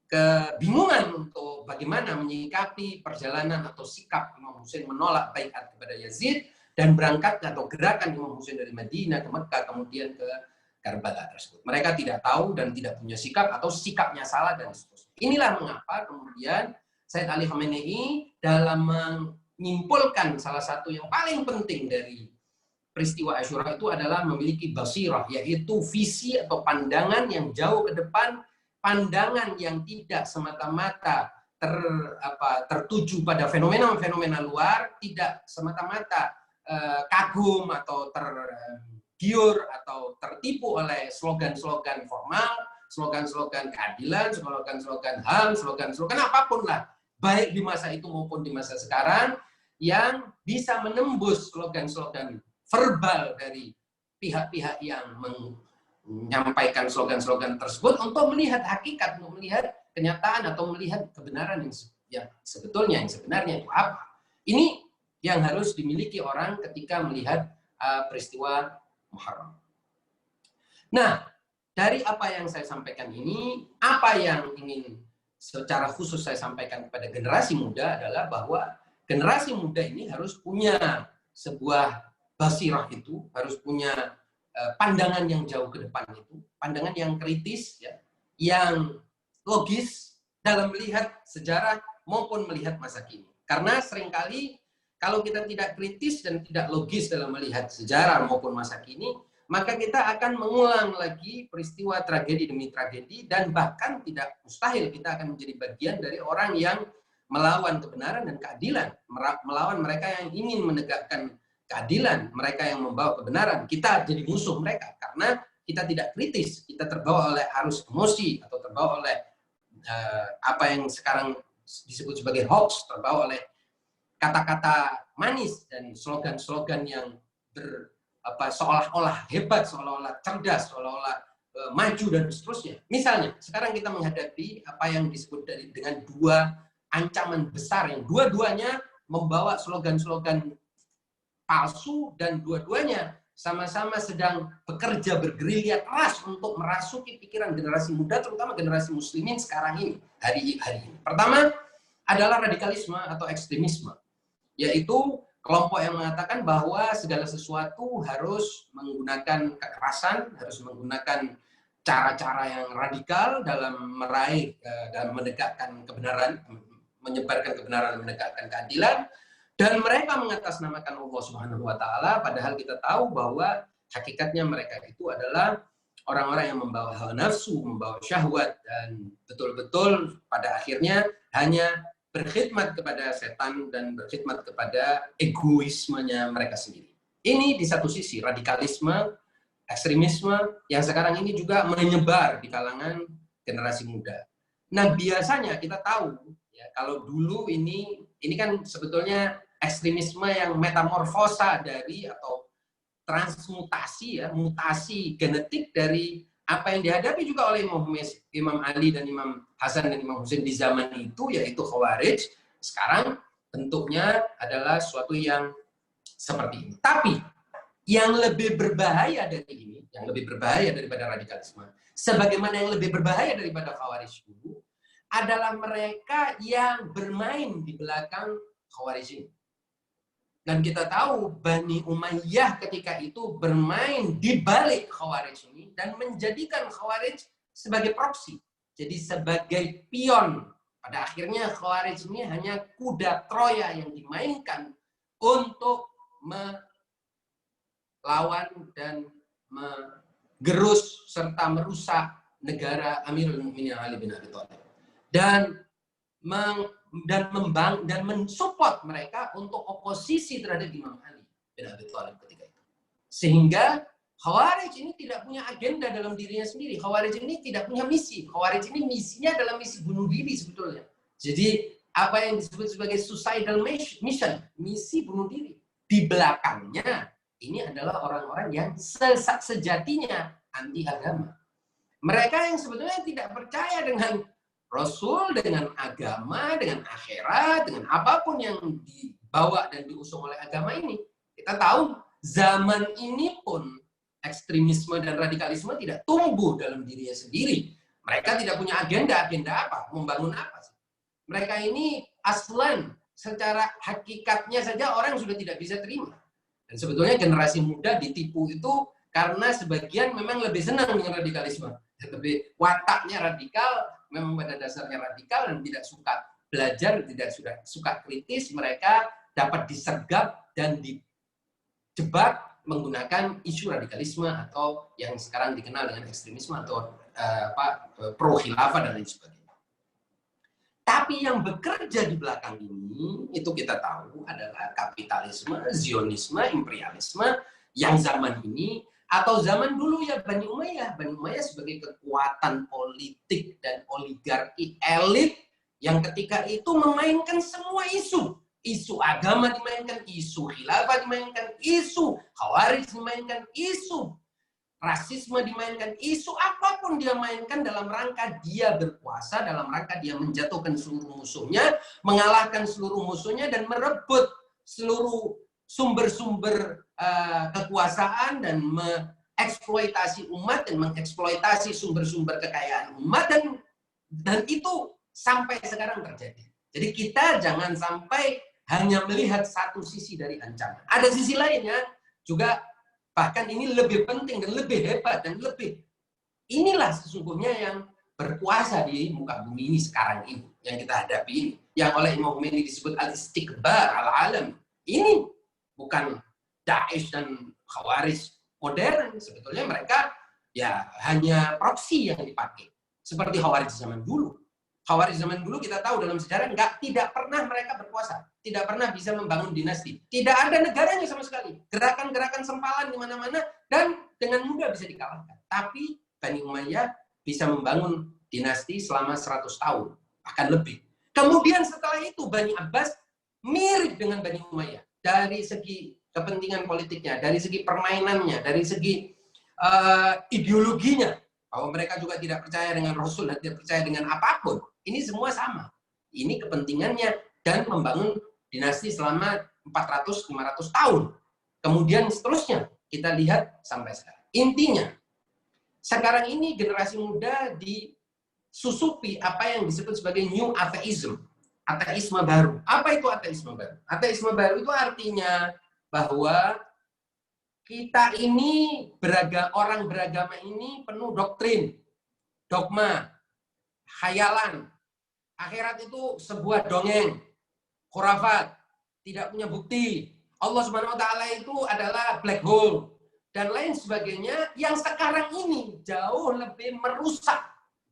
kebingungan untuk bagaimana menyikapi perjalanan atau sikap Imam Husain menolak baiat kepada Yazid dan berangkat atau gerakan Imam Husain dari Madinah ke Mekah kemudian ke Karbala tersebut. Mereka tidak tahu dan tidak punya sikap atau sikapnya salah dan seterusnya. Inilah mengapa kemudian Sayyid Ali Khamenei dalam menyimpulkan salah satu yang paling penting dari peristiwa Asyura itu adalah memiliki basirah, yaitu visi atau pandangan yang jauh ke depan, pandangan yang tidak semata-mata tertuju pada fenomena-fenomena luar, tidak semata-mata kagum atau tergiur atau tertipu oleh slogan-slogan formal, slogan-slogan keadilan, slogan-slogan HAM, slogan-slogan apapun lah, baik di masa itu maupun di masa sekarang, yang bisa menembus slogan-slogan verbal dari pihak-pihak yang menyampaikan slogan-slogan tersebut untuk melihat hakikat, untuk melihat kenyataan atau melihat kebenaran yang sebetulnya, yang sebenarnya itu apa. Ini yang harus dimiliki orang ketika melihat peristiwa Muharram. Nah, dari apa yang saya sampaikan ini, apa yang ingin secara khusus saya sampaikan kepada generasi muda adalah bahwa generasi muda ini harus punya sebuah basirah itu, harus punya pandangan yang jauh ke depan itu, pandangan yang kritis, ya, yang logis dalam melihat sejarah maupun melihat masa kini. Karena seringkali kalau kita tidak kritis dan tidak logis dalam melihat sejarah maupun masa kini, maka kita akan mengulang lagi peristiwa tragedi demi tragedi, dan bahkan tidak mustahil kita akan menjadi bagian dari orang yang melawan kebenaran dan keadilan, melawan mereka yang ingin menegakkan keadilan, mereka yang membawa kebenaran. Kita jadi musuh mereka karena kita tidak kritis, kita terbawa oleh arus emosi atau terbawa oleh apa yang sekarang disebut sebagai hoax, terbawa oleh kata-kata manis dan slogan-slogan yang seolah-olah hebat, seolah-olah cerdas, seolah-olah maju dan seterusnya. Misalnya, sekarang kita menghadapi apa yang disebut dengan dua ancaman besar yang dua-duanya membawa slogan-slogan palsu dan dua-duanya sama-sama sedang bekerja bergerilya keras untuk merasuki pikiran generasi muda, terutama generasi muslimin sekarang ini, hari ini. Pertama adalah radikalisme atau ekstremisme, yaitu kelompok yang mengatakan bahwa segala sesuatu harus menggunakan kekerasan, harus menggunakan cara-cara yang radikal dalam meraih, dalam menegakkan kebenaran, menyebarkan kebenaran dan menegakkan keadilan, dan mereka mengatasnamakan Allah Subhanahu wa taala, padahal kita tahu bahwa hakikatnya mereka itu adalah orang-orang yang membawa hawa nafsu, membawa syahwat, dan betul-betul pada akhirnya hanya berkhidmat kepada setan dan berkhidmat kepada egoismenya mereka sendiri. Ini di satu sisi radikalisme, ekstremisme yang sekarang ini juga menyebar di kalangan generasi muda. Nah, biasanya kita tahu ya, kalau dulu ini kan sebetulnya ekstremisme yang metamorfosa dari atau transmutasi ya, mutasi genetik dari apa yang dihadapi juga oleh Imam Ali dan Imam Hasan dan Imam Husain di zaman itu, yaitu Khawarij. Sekarang bentuknya adalah suatu yang seperti ini. Tapi yang lebih berbahaya dari ini, yang lebih berbahaya daripada radikalisme, sebagaimana yang lebih berbahaya daripada Khawarij dulu, adalah mereka yang bermain di belakang Khawarij ini. Dan kita tahu Bani Umayyah ketika itu bermain di balik Khawarij ini dan menjadikan Khawarij sebagai proksi. Jadi sebagai pion. Pada akhirnya Khawarij ini hanya kuda Troya yang dimainkan untuk melawan dan menggerus serta merusak negara Amirul Mukminin Ali bin Abi Thalib. Dan mensupport mereka untuk oposisi terhadap Imam Ali bin Abi Thalib ketika itu. Sehingga Khawarij ini tidak punya agenda dalam dirinya sendiri. Khawarij ini tidak punya misi. Khawarij ini misinya adalah misi bunuh diri sebetulnya. Jadi apa yang disebut sebagai suicidal mission, misi bunuh diri. Di belakangnya ini adalah orang-orang yang sejatinya anti agama. Mereka yang sebetulnya tidak percaya dengan Rasul, dengan agama, dengan akhirat, dengan apapun yang dibawa dan diusung oleh agama ini. Kita tahu zaman ini pun ekstremisme dan radikalisme tidak tumbuh dalam dirinya sendiri. Mereka tidak punya agenda apa? Membangun apa sih? Mereka ini aslan secara hakikatnya saja orang sudah tidak bisa terima. Dan sebetulnya generasi muda ditipu itu karena sebagian memang lebih senang dengan radikalisme. Lebih wataknya radikal, memang pada dasarnya radikal dan tidak suka belajar, tidak suka kritis, mereka dapat disergap dan dijebak menggunakan isu radikalisme atau yang sekarang dikenal dengan ekstremisme atau pro khilafah dan lain sebagainya. Tapi yang bekerja di belakang ini, itu kita tahu adalah kapitalisme, zionisme, imperialisme yang zaman ini atau zaman dulu ya Bani Umayyah. Bani Umayyah sebagai kekuatan politik dan oligarki elit yang ketika itu memainkan semua isu. Isu agama dimainkan, isu khilafah dimainkan, isu Khawarij dimainkan, isu rasisme dimainkan, isu apapun dia mainkan dalam rangka dia berkuasa, dalam rangka dia menjatuhkan seluruh musuhnya, mengalahkan seluruh musuhnya dan merebut seluruh sumber-sumber kekuasaan dan mengeksploitasi umat dan mengeksploitasi sumber-sumber kekayaan umat dan itu sampai sekarang terjadi. Jadi kita jangan sampai hanya melihat satu sisi dari ancaman. Ada sisi lainnya juga, bahkan ini lebih penting dan lebih hebat dan lebih inilah sesungguhnya yang berkuasa di muka bumi ini sekarang ini yang kita hadapi ini, yang oleh Imam Khomeini disebut al-istikbar al-alam. Ini bukan Daesh dan Khawarij modern, sebetulnya mereka ya hanya proksi yang dipakai. Seperti Khawarij zaman dulu. Khawarij zaman dulu kita tahu dalam sejarah tidak pernah mereka berkuasa, tidak pernah bisa membangun dinasti. Tidak ada negaranya sama sekali. Gerakan-gerakan sempalan di mana-mana dan dengan mudah bisa dikalahkan. Tapi Bani Umayyah bisa membangun dinasti selama 100 tahun, bahkan lebih. Kemudian setelah itu Bani Abbas mirip dengan Bani Umayyah dari segi kepentingan politiknya, dari segi permainannya, dari segi ideologinya, bahwa mereka juga tidak percaya dengan Rasul dan tidak percaya dengan apapun. Ini semua sama. Ini kepentingannya dan membangun dinasti selama 400-500 tahun. Kemudian seterusnya kita lihat sampai sekarang. Intinya, sekarang ini generasi muda disusupi apa yang disebut sebagai new atheism. Ateisme baru. Apa itu ateisme baru? Ateisme baru itu artinya bahwa kita ini orang beragama ini penuh doktrin, dogma, khayalan, Akhirat itu sebuah dongeng, khurafat, tidak punya bukti. Allah Subhanahu wa taala itu adalah black hole dan lain sebagainya yang sekarang ini jauh lebih merusak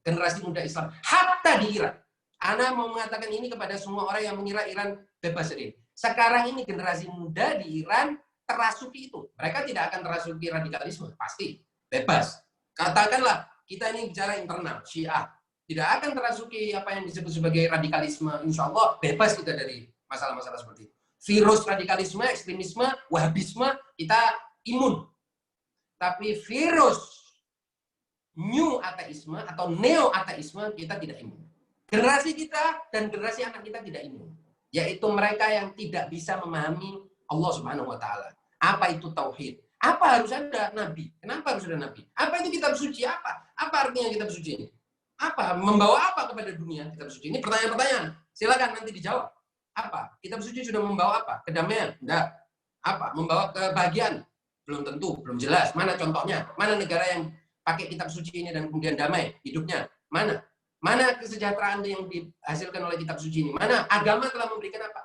generasi muda Islam. Hatta di Iran. Ana mau mengatakan ini kepada semua orang yang mengira Iran bebas dari. Sekarang ini generasi muda di Iran terasuki itu. Mereka tidak akan terasuki radikalisme, pasti. Bebas. Katakanlah, kita ini bicara internal, Syiah. Tidak akan terasuki apa yang disebut sebagai radikalisme. Insya Allah bebas kita dari masalah-masalah seperti itu. Virus radikalisme, ekstremisme, wahabisme, kita imun. Tapi virus new ateisme atau neo ateisme kita tidak imun. Generasi kita dan generasi anak kita tidak imun. Yaitu mereka yang tidak bisa memahami Allah Subhanahu wa taala. Apa itu tauhid? Apa harus ada nabi? Kenapa harus ada nabi? Apa itu kitab suci? Apa artinya kitab suci ini? Apa? Membawa apa kepada dunia kitab suci? Ini pertanyaan-pertanyaan. Silakan nanti dijawab. Apa? Kitab suci sudah membawa apa? Kedamaian? Enggak. Apa? Membawa kebahagiaan? Belum tentu, belum jelas. Mana contohnya? Mana negara yang pakai kitab suci ini dan kemudian damai hidupnya? Mana? Mana kesejahteraan yang dihasilkan oleh kitab suci ini? Mana agama telah memberikan apa?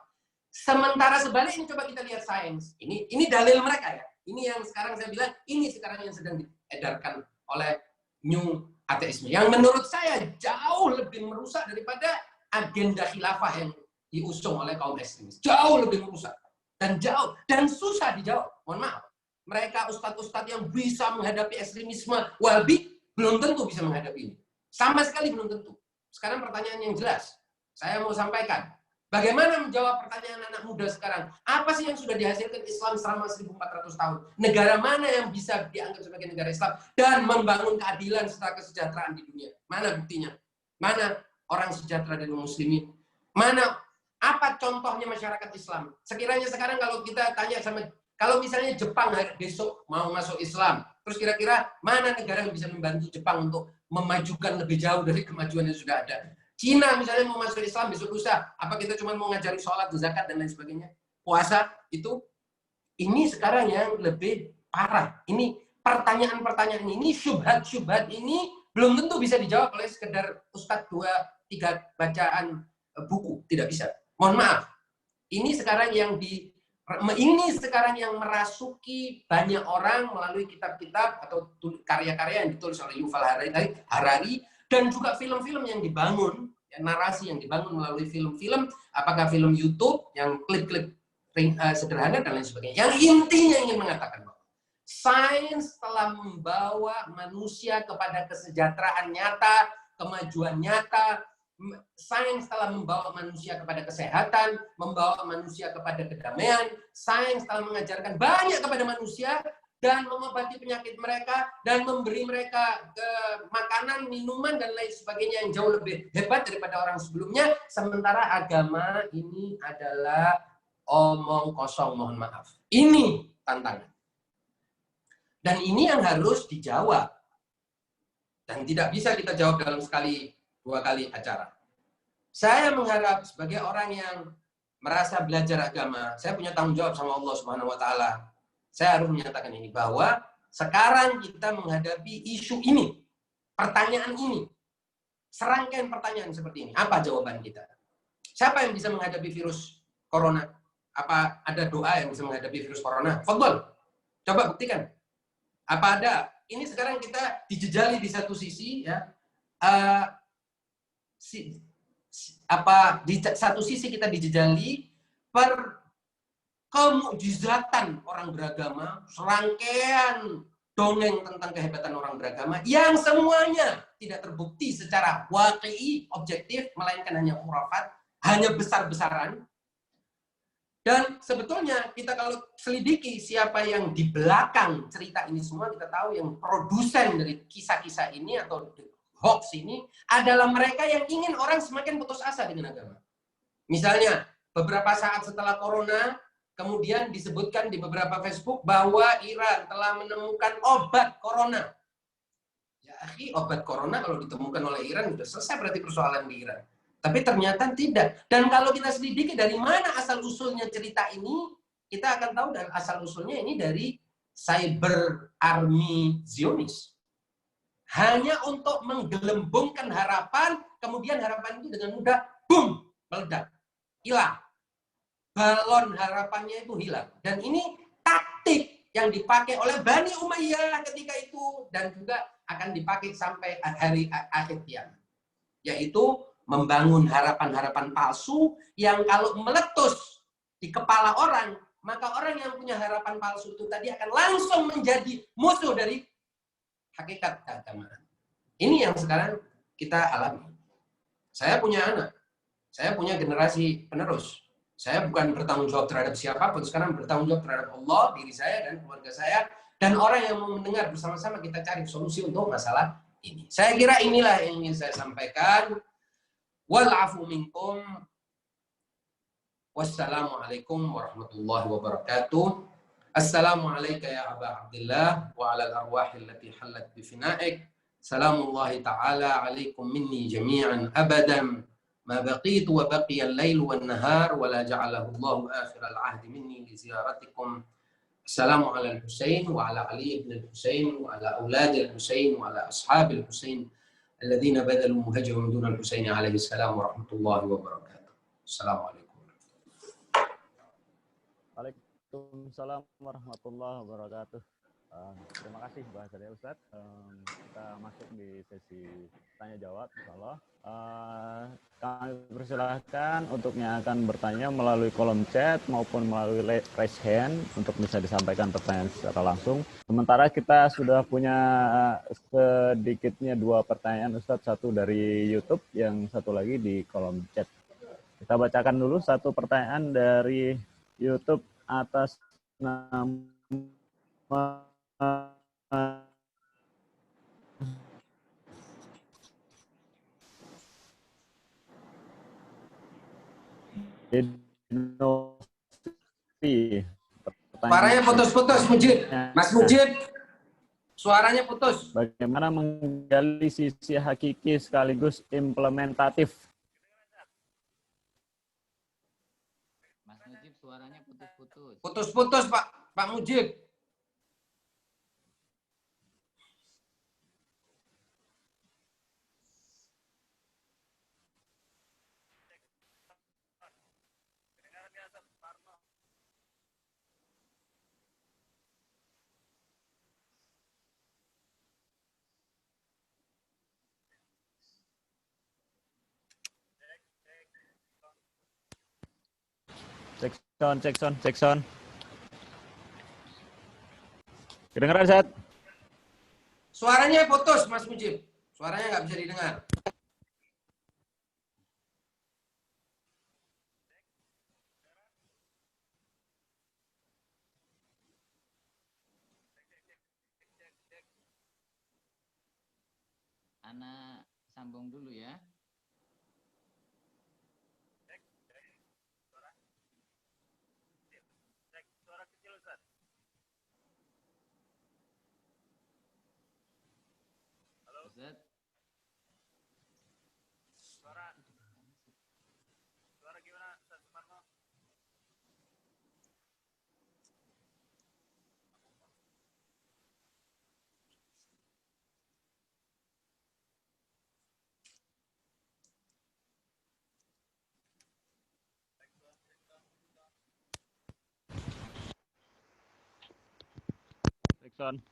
Sementara sebaliknya coba kita lihat sains. Ini dalil mereka ya. Ini yang sekarang saya bilang, ini sekarang yang sedang diedarkan oleh new ateisme. Yang menurut saya jauh lebih merusak daripada agenda khilafah yang diusung oleh kaum ekstremis. Jauh lebih merusak. Dan susah dijawab. Mohon maaf. Mereka ustadz-ustadz yang bisa menghadapi ekstremisme Wahabi belum tentu bisa menghadapi ini. Sama sekali belum tentu. Sekarang pertanyaan yang jelas. Saya mau sampaikan. Bagaimana menjawab pertanyaan anak muda sekarang? Apa sih yang sudah dihasilkan Islam selama 1400 tahun? Negara mana yang bisa dianggap sebagai negara Islam dan membangun keadilan serta kesejahteraan di dunia? Mana buktinya? Mana orang sejahtera dari muslimin? Mana apa contohnya masyarakat Islam? Sekiranya sekarang kalau kita tanya sama, kalau misalnya Jepang besok mau masuk Islam, terus kira-kira mana negara yang bisa membantu Jepang untuk memajukan lebih jauh dari kemajuan yang sudah ada? Cina misalnya mau masuk Islam besok lusa, apa kita cuma mau ngajari sholat, zakat dan lain sebagainya? Puasa itu, ini sekarang yang lebih parah. Ini pertanyaan-pertanyaan ini, syubhat-syubhat ini belum tentu bisa dijawab oleh sekedar ustadz 2-3 bacaan buku, tidak bisa. Mohon maaf. Ini sekarang yang merasuki banyak orang melalui kitab-kitab atau karya-karya yang ditulis oleh Yuval Harari dan juga film-film yang dibangun, narasi yang dibangun melalui film-film, apakah film YouTube yang klip-klip sederhana dan lain sebagainya. Yang intinya ingin mengatakan bahwa sains telah membawa manusia kepada kesejahteraan nyata, kemajuan nyata. Sains telah membawa manusia kepada kesehatan, membawa manusia kepada kedamaian. Sains telah mengajarkan banyak kepada manusia dan mengobati penyakit mereka dan memberi mereka makanan, minuman dan lain sebagainya yang jauh lebih hebat daripada orang sebelumnya. Sementara agama ini adalah omong kosong, mohon maaf. Ini tantangan. Dan ini yang harus dijawab. Dan tidak bisa kita jawab dalam sekali 2 kali acara. Saya mengharap sebagai orang yang merasa belajar agama, saya punya tanggung jawab sama Allah Subhanahu wa taala. Saya harus menyatakan ini bahwa sekarang kita menghadapi isu ini, pertanyaan ini, serangkaian pertanyaan seperti ini. Apa jawaban kita? Siapa yang bisa menghadapi virus corona? Apa ada doa yang bisa menghadapi virus corona? Fadhol. Coba buktikan. Apa ada? Ini sekarang kita dijejali di satu sisi ya. Di satu sisi kita dijejali kemukjizatan orang beragama, serangkaian dongeng tentang kehebatan orang beragama yang semuanya tidak terbukti secara waqi'i, objektif, melainkan hanya khurafat, hanya besar-besaran. Dan sebetulnya kita kalau selidiki siapa yang di belakang cerita ini semua, kita tahu yang produsen dari kisah-kisah ini atau hoax ini adalah mereka yang ingin orang semakin putus asa dengan agama. Misalnya, beberapa saat setelah corona, kemudian disebutkan di beberapa Facebook bahwa Iran telah menemukan obat corona. Ya, obat corona kalau ditemukan oleh Iran sudah selesai berarti persoalan di Iran. Tapi ternyata tidak. Dan kalau kita selidiki dari mana asal-usulnya cerita ini, kita akan tahu dan asal-usulnya ini dari cyber army Zionis. Hanya untuk menggelembungkan harapan, kemudian harapan itu dengan mudah boom, meledak, hilang. Balon harapannya itu hilang. Dan ini taktik yang dipakai oleh Bani Umayyah ketika itu dan juga akan dipakai sampai hari akhir kiamat. Yaitu membangun harapan-harapan palsu yang kalau meletus di kepala orang, maka orang yang punya harapan palsu itu tadi akan langsung menjadi musuh dari hakikat keagamaan. Ini yang sekarang kita alami. Saya punya anak, saya punya generasi penerus. Saya bukan bertanggung jawab terhadap siapapun, sekarang bertanggung jawab terhadap Allah, diri saya dan keluarga saya, dan orang yang mau mendengar bersama-sama kita cari solusi untuk masalah ini. Saya kira inilah yang ingin saya sampaikan. Wal'afu minkum. Wassalamualaikum warahmatullahi wabarakatuh. Assalamualaikum ya Aba Abdullah wa ala al-arwahil lati halat bifina'ik. Salamullahi ta'ala alaikum minni jami'an abadan. Ma baqitu wa baqiya al-lail wa an-nahar wa la ja'alahu Allahu akhir al-ahdi minni li ziyaratikum. Assalamu ala al-Husain wa ala Ali ibn al-Husain wa ala aulad al-Husain wa ala ashab al-Husain alladhina badalu muhajirun dun al-Husain alaihi salam wa rahmatullahi wa barakatuh. Assalamualaikum. Waalaikumsalam warahmatullahi wabarakatuh. Terima kasih bahasanya Ustadz. Kita masuk di sesi tanya jawab. Insyaallah. Kami persilahkan untuk yang akan bertanya melalui kolom chat maupun melalui raise hand untuk bisa disampaikan pertanyaan secara langsung. Sementara kita sudah punya sedikitnya 2 pertanyaan Ustadz, satu dari YouTube, yang satu lagi di kolom chat. Kita bacakan dulu satu pertanyaan dari YouTube atas nama Suaranya putus-putus, Mujib. Mas Mujib, suaranya putus. Bagaimana menggali sisi hakiki sekaligus implementatif? Mas Mujib, suaranya putus-putus. Putus-putus, Pak Mujib. Cek sound. Kedengeran, Ustaz? Suaranya putus, Mas Mujib. Suaranya nggak bisa didengar. Ana sambung dulu ya. Ustaz. Suara gimana, Ustaz Sumarno?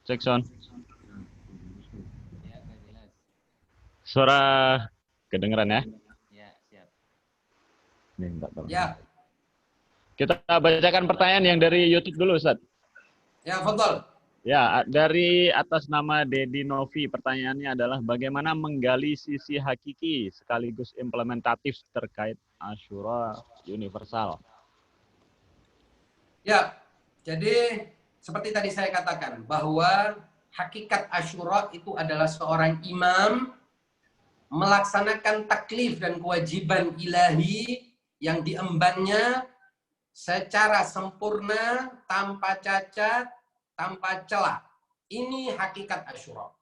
Cek sound. Ya, Pak, jelas. Suara kedengeran ya? Ya, siap. Nih, Mbak. Ya, Kita bacakan pertanyaan yang dari YouTube dulu, Ustaz. ya, fadhol. Ya, dari atas nama Dedi Novi, pertanyaannya adalah bagaimana menggali sisi hakiki sekaligus implementatif terkait Asyura universal. Ya, jadi seperti tadi saya katakan bahwa hakikat Asyura itu adalah seorang imam melaksanakan taklif dan kewajiban ilahi yang diembannya secara sempurna, tanpa cacat, tanpa celah. Ini hakikat Asyura.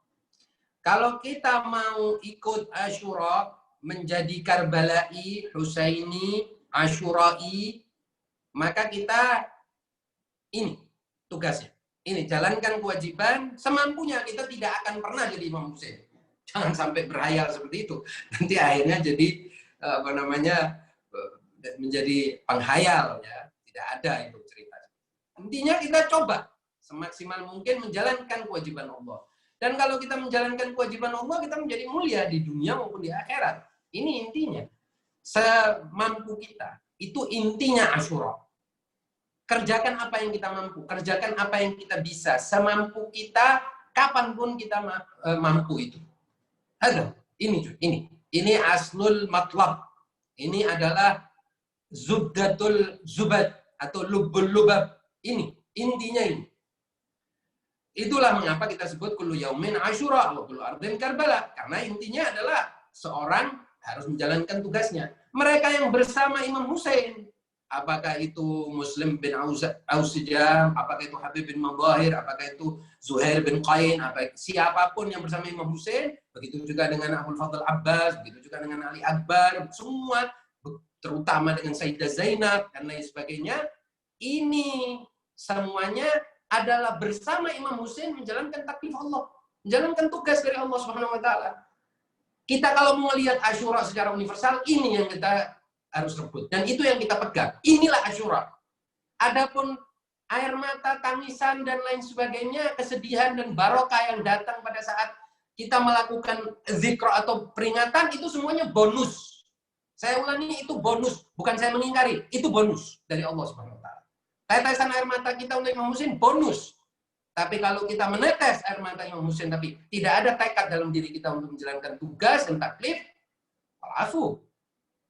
Kalau kita mau ikut Asyura, menjadi Karbala'i, Husaini, Asyura'i, maka kita ini tugasnya. Ini jalankan kewajiban semampunya. Kita tidak akan pernah jadi Imam Husain. Jangan sampai berhayal seperti itu. Nanti akhirnya jadi menjadi penghayal ya. Tidak ada itu cerita. Intinya kita coba semaksimal mungkin menjalankan kewajiban Allah. Dan kalau kita menjalankan kewajiban Allah, kita menjadi mulia di dunia maupun di akhirat. Ini intinya. Semampu kita. Itu intinya Asyura. Kerjakan apa yang kita mampu. Kerjakan apa yang kita bisa. Semampu kita, kapanpun kita mampu itu. Ada. Ini aslul matlab. Ini adalah zubdatul zubad atau lubbul lubab. Ini. Intinya ini. Itulah mengapa kita sebut kullu yaumin Asyura wa kullu ardin Karbala. Karena intinya adalah seorang harus menjalankan tugasnya. Mereka yang bersama Imam Hussein, apakah itu Muslim bin Aussijam, apakah itu Habib bin Mudahir, apakah itu Zuhair bin Qain, siapapun yang bersama Imam Hussein, begitu juga dengan Abdul Fadl Abbas, begitu juga dengan Ali Akbar, semua, terutama dengan Sayyidah Zainab, dan lain sebagainya, ini semuanya adalah bersama Imam Hussein menjalankan taklif Allah, menjalankan tugas dari Allah Subhanahu wa taala. Kita kalau mau lihat Asyura secara universal, ini yang kita harus rebut dan itu yang kita pegang. Inilah Asyura. Adapun air mata, tangisan dan lain sebagainya, kesedihan dan barokah yang datang pada saat kita melakukan zikr atau peringatan, itu semuanya bonus. Saya ulangi, itu bonus, bukan saya mengingkari, itu bonus dari Allah Subhanahu wa taala. Tetesan air mata kita untuk Imam Hussein bonus. Tapi kalau kita menetes air mata Imam Hussein tapi tidak ada tekad dalam diri kita untuk menjalankan tugas dan taklif, walafu.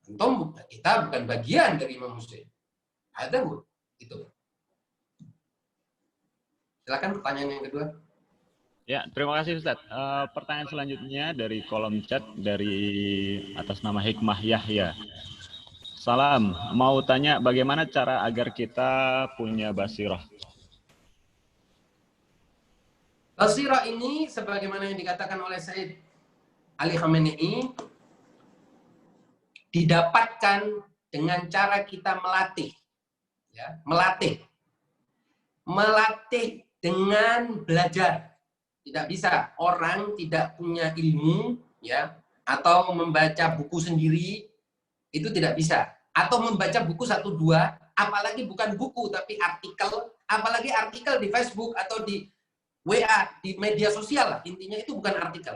Untung kita bukan bagian dari Imam Hussein. Ada bu, itu. Silakan pertanyaan yang kedua. Ya, terima kasih Ustadz. Pertanyaan selanjutnya dari kolom chat dari atas nama Hikmah Yahya. Salam, mau tanya bagaimana cara agar kita punya basirah? Basirah ini sebagaimana yang dikatakan oleh Sayyid Ali Khamenei didapatkan dengan cara kita melatih. Ya, melatih dengan belajar. Tidak bisa orang tidak punya ilmu ya atau membaca buku sendiri itu tidak bisa. Atau membaca buku 1-2, apalagi bukan buku tapi artikel, apalagi artikel di Facebook atau di WA, di media sosial lah. Intinya itu bukan artikel.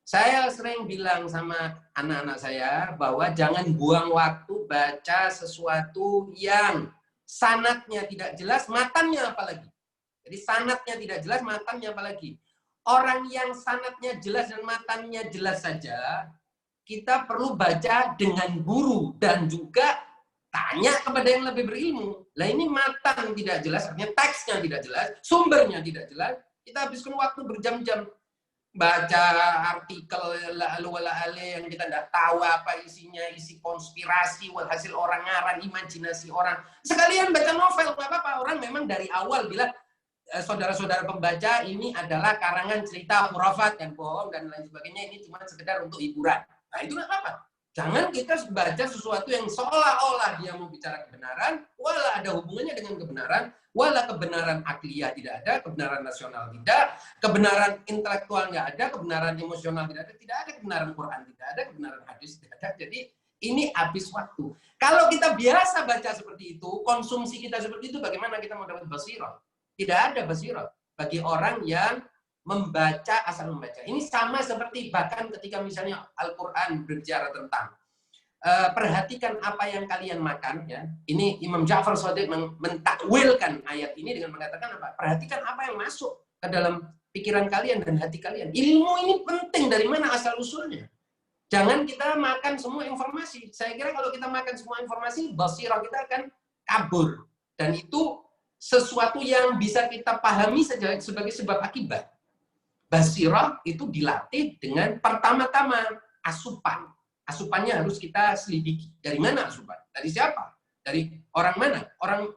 Saya sering bilang sama anak-anak saya bahwa jangan buang waktu baca sesuatu yang sanadnya tidak jelas, matannya apalagi. Jadi sanadnya tidak jelas, matannya apalagi. Orang yang sanadnya jelas dan matannya jelas saja, kita perlu baca dengan guru dan juga tanya kepada yang lebih berilmu. Lah ini matan tidak jelas, artinya teksnya tidak jelas, sumbernya tidak jelas. Kita habiskan waktu berjam-jam baca artikel yang kita tidak tahu apa isinya, isi konspirasi, hasil orang ngarang, imajinasi orang. Sekalian baca novel, nggak apa-apa. Orang memang dari awal bilang, saudara-saudara pembaca ini adalah karangan cerita khurafat dan bohong dan lain sebagainya, ini cuma sekedar untuk hiburan. Nah itu nggak apa-apa. Jangan kita baca sesuatu yang seolah-olah dia mau bicara kebenaran, wala ada hubungannya dengan kebenaran, wala kebenaran akliyah tidak ada, kebenaran nasional tidak, kebenaran intelektual nggak ada, kebenaran emosional tidak ada kebenaran Quran tidak ada, kebenaran hadis tidak ada. Jadi ini habis waktu. Kalau kita biasa baca seperti itu, konsumsi kita seperti itu, bagaimana kita mau dapat basirah? Tidak ada basirah bagi orang yang membaca asal membaca. Ini sama seperti bahkan ketika misalnya Al-Quran berbicara tentang perhatikan apa yang kalian makan ya. Ini Imam Ja'far Shadiq mentakwilkan ayat ini dengan mengatakan apa? Perhatikan apa yang masuk ke dalam pikiran kalian dan hati kalian. Ilmu ini penting, dari mana asal usulnya. Jangan kita makan semua informasi. Saya kira kalau kita makan semua informasi, basirah kita akan kabur. Dan itu sesuatu yang bisa kita pahami saja sebagai sebab akibat. Basirah itu dilatih dengan pertama-tama asupan. Asupannya harus kita selidiki. Dari mana asupan? Dari siapa? Dari orang mana?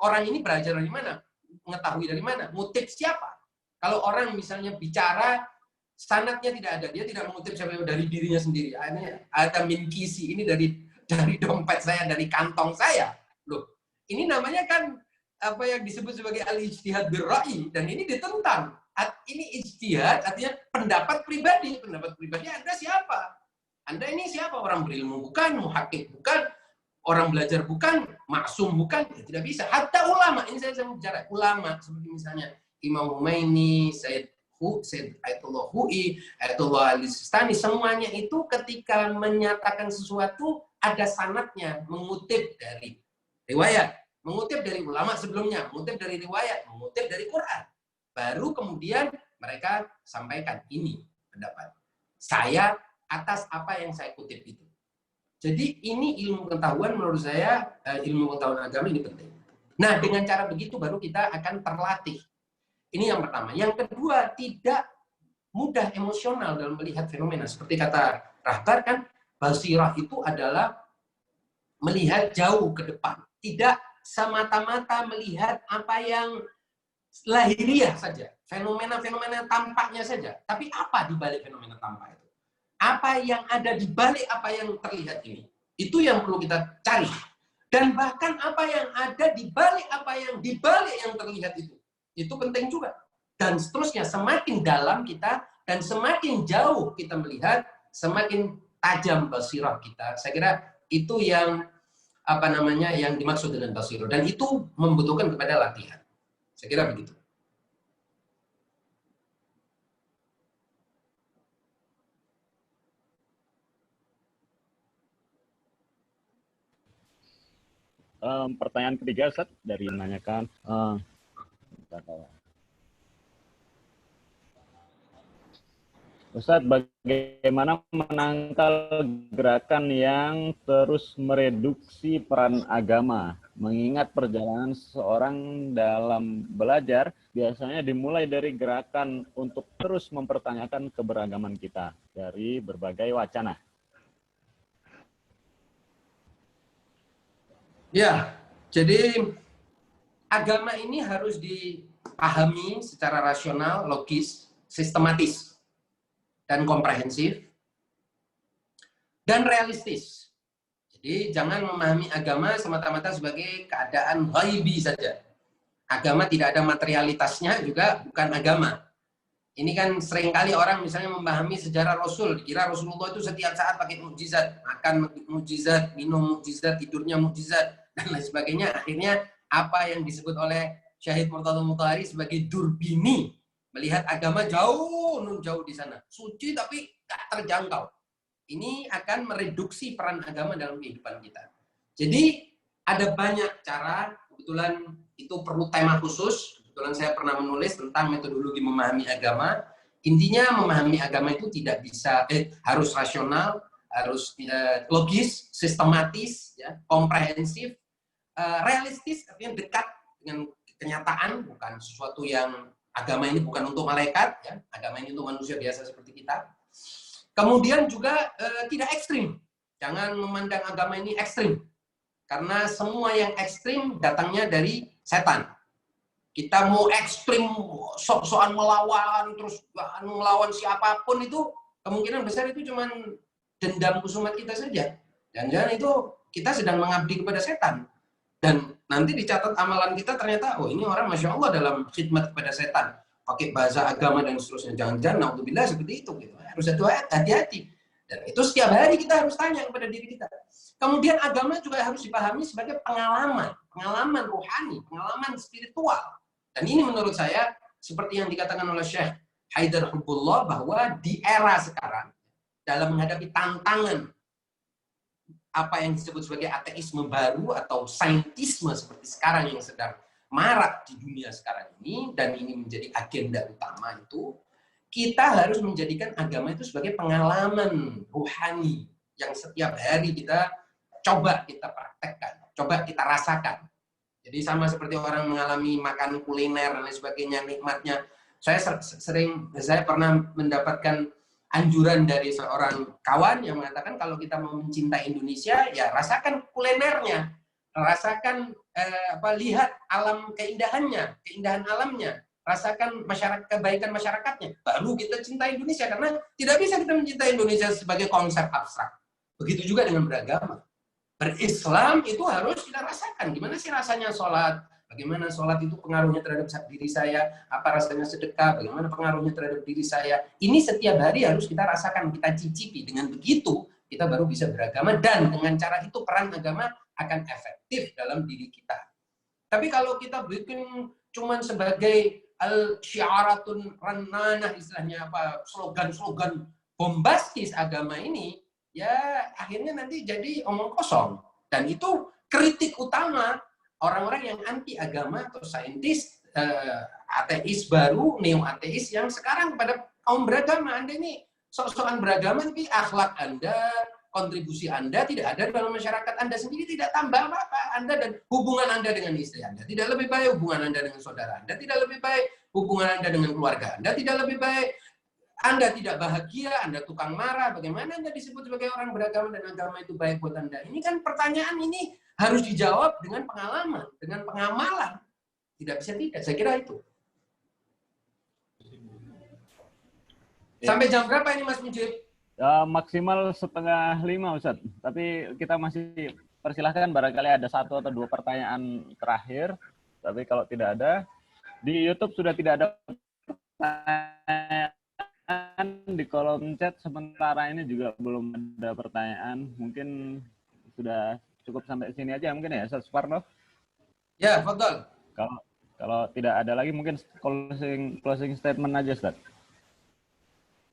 Orang ini belajar dari mana? Mengetahui dari mana? Ngutip siapa? Kalau orang misalnya bicara, sanadnya tidak ada. Dia tidak mengutip siapa dari dirinya sendiri. Ada min kisi, ini dari dompet saya, dari kantong saya. Loh, ini namanya kan apa yang disebut sebagai al-ijtihad bir-ra'i, dan ini ditentang. Ini ijtihad artinya pendapat pribadi. Pendapat pribadi Anda siapa? Anda ini siapa? Orang berilmu bukan, muhakik bukan, orang belajar bukan, maksum bukan, ya tidak bisa. Hatta ulama, ini saya bicara ulama, seperti misalnya Imam Khomeini, Said Ayatullah Hui, Ayatullah Al-Sistani, semuanya itu ketika menyatakan sesuatu ada sanadnya, mengutip dari riwayat, mengutip dari ulama sebelumnya, mengutip dari riwayat, mengutip dari Quran. Baru kemudian mereka sampaikan ini pendapat saya atas apa yang saya kutip itu. Jadi ini ilmu pengetahuan menurut saya, ilmu pengetahuan agama ini penting. Nah, dengan cara begitu baru kita akan terlatih. Ini yang pertama. Yang kedua, tidak mudah emosional dalam melihat fenomena. Seperti kata Rahbar kan, basirah itu adalah melihat jauh ke depan. Tidak semata-mata melihat apa yang lahiriah saja. Fenomena-fenomena tampaknya saja. Tapi apa di balik fenomena tampak itu? Apa yang ada di balik apa yang terlihat ini? Itu yang perlu kita cari. Dan bahkan apa yang ada di balik apa yang di balik yang terlihat itu. Itu penting juga. Dan seterusnya, semakin dalam kita dan semakin jauh kita melihat, semakin tajam basirah kita. Saya kira itu yang yang dimaksud dengan basirah. Dan itu membutuhkan kepada latihan. Saya kira begitu. Pertanyaan ketiga, Ustaz, dari menanyakan Ustaz, bagaimana menangkal gerakan yang terus mereduksi peran agama, mengingat perjalanan seseorang dalam belajar biasanya dimulai dari gerakan untuk terus mempertanyakan keberagaman kita dari berbagai wacana. Ya, jadi agama ini harus dipahami secara rasional, logis, sistematis, dan komprehensif, dan realistis. Jadi jangan memahami agama semata-mata sebagai keadaan ghaibi saja. Agama tidak ada materialitasnya juga bukan agama. Ini kan seringkali orang misalnya memahami sejarah Rasul, dikira Rasulullah itu setiap saat pakai mukjizat, makan mukjizat, minum mukjizat, tidurnya mukjizat, dan lain sebagainya. Akhirnya apa yang disebut oleh Syahid Murtadha Mutahari sebagai durbini, melihat agama jauh di sana, suci tapi tak terjangkau. Ini akan mereduksi peran agama dalam kehidupan kita. Jadi ada banyak cara, kebetulan itu perlu tema khusus. Kebetulan saya pernah menulis tentang metodologi memahami agama. Intinya memahami agama itu tidak bisa, harus rasional, harus logis, sistematis, ya, komprehensif, realistis, artinya dekat dengan kenyataan, bukan sesuatu yang agama ini bukan untuk malaikat, ya, agama ini untuk manusia biasa seperti kita. Kemudian juga tidak ekstrim, jangan memandang agama ini ekstrim, karena semua yang ekstrim datangnya dari setan. Kita mau ekstrim, sok-sokan melawan, terus melawan siapapun itu, kemungkinan besar itu cuma dendam kusumat kita saja. Jangan-jangan itu kita sedang mengabdi kepada setan. Dan nanti dicatat amalan kita ternyata, oh ini orang Masya Allah dalam khidmat kepada setan. Pakai bahasa agama dan seterusnya. Jangan-jangan, naudzubillah seperti itu. Gitu. Harus hati-hati. Dan itu setiap hari kita harus tanya kepada diri kita. Kemudian agama juga harus dipahami sebagai pengalaman. Pengalaman rohani, pengalaman spiritual. Dan ini menurut saya, seperti yang dikatakan oleh Syekh Haidar Hubbullah, bahwa di era sekarang, dalam menghadapi tantangan apa yang disebut sebagai ateisme baru atau saintisme seperti sekarang yang sedang marak di dunia sekarang ini, dan ini menjadi agenda utama itu, kita harus menjadikan agama itu sebagai pengalaman rohani yang setiap hari kita coba kita praktekkan, coba kita rasakan. Jadi sama seperti orang mengalami makan kuliner dan lain sebagainya, nikmatnya. Saya pernah mendapatkan anjuran dari seorang kawan yang mengatakan kalau kita mau mencintai Indonesia, ya rasakan kulinernya, rasakan lihat alam keindahannya, keindahan alamnya, rasakan kebaikan masyarakatnya, baru kita cintai Indonesia. Karena tidak bisa kita mencintai Indonesia sebagai konsep abstrak. Begitu juga dengan beragama. Berislam itu harus kita rasakan. Gimana sih rasanya sholat? Bagaimana sholat itu pengaruhnya terhadap diri saya? Apa rasanya sedekah? Bagaimana pengaruhnya terhadap diri saya? Ini setiap hari harus kita rasakan, kita cicipi. Dengan begitu, kita baru bisa beragama, dan dengan cara itu peran agama akan efektif dalam diri kita. Tapi kalau kita bikin cuman sebagai al-syiaratun rannanah, istilahnya apa, slogan-slogan bombastis agama ini, ya akhirnya nanti jadi omong kosong. Dan itu kritik utama orang-orang yang anti agama atau saintis, ateis baru, neo-ateis yang sekarang pada kaum beragama. Anda ini sok-sokan beragama, tapi akhlak Anda, kontribusi Anda tidak ada dalam masyarakat Anda sendiri, tidak tambah apa-apa. Anda dan hubungan Anda dengan istri Anda tidak lebih baik, hubungan Anda dengan saudara Anda tidak lebih baik, hubungan Anda dengan keluarga Anda tidak lebih baik. Anda tidak bahagia, Anda tukang marah, bagaimana Anda disebut sebagai orang beragama dan agama itu baik buat Anda? Ini kan pertanyaan ini harus dijawab dengan pengalaman, dengan pengamalan. Tidak bisa tidak, saya kira itu. Sampai jam berapa ini Mas Mujib? Maksimal 4:30 Ustadz. Tapi kita masih persilahkan, barangkali ada 1 atau 2 pertanyaan terakhir. Tapi kalau tidak ada, di YouTube sudah tidak ada pertanyaan, di kolom chat sementara ini juga belum ada pertanyaan. Mungkin sudah cukup sampai sini aja mungkin ya, Ustadz Suparno? Ya, betul. Kalau tidak ada lagi mungkin closing statement aja, Ustadz.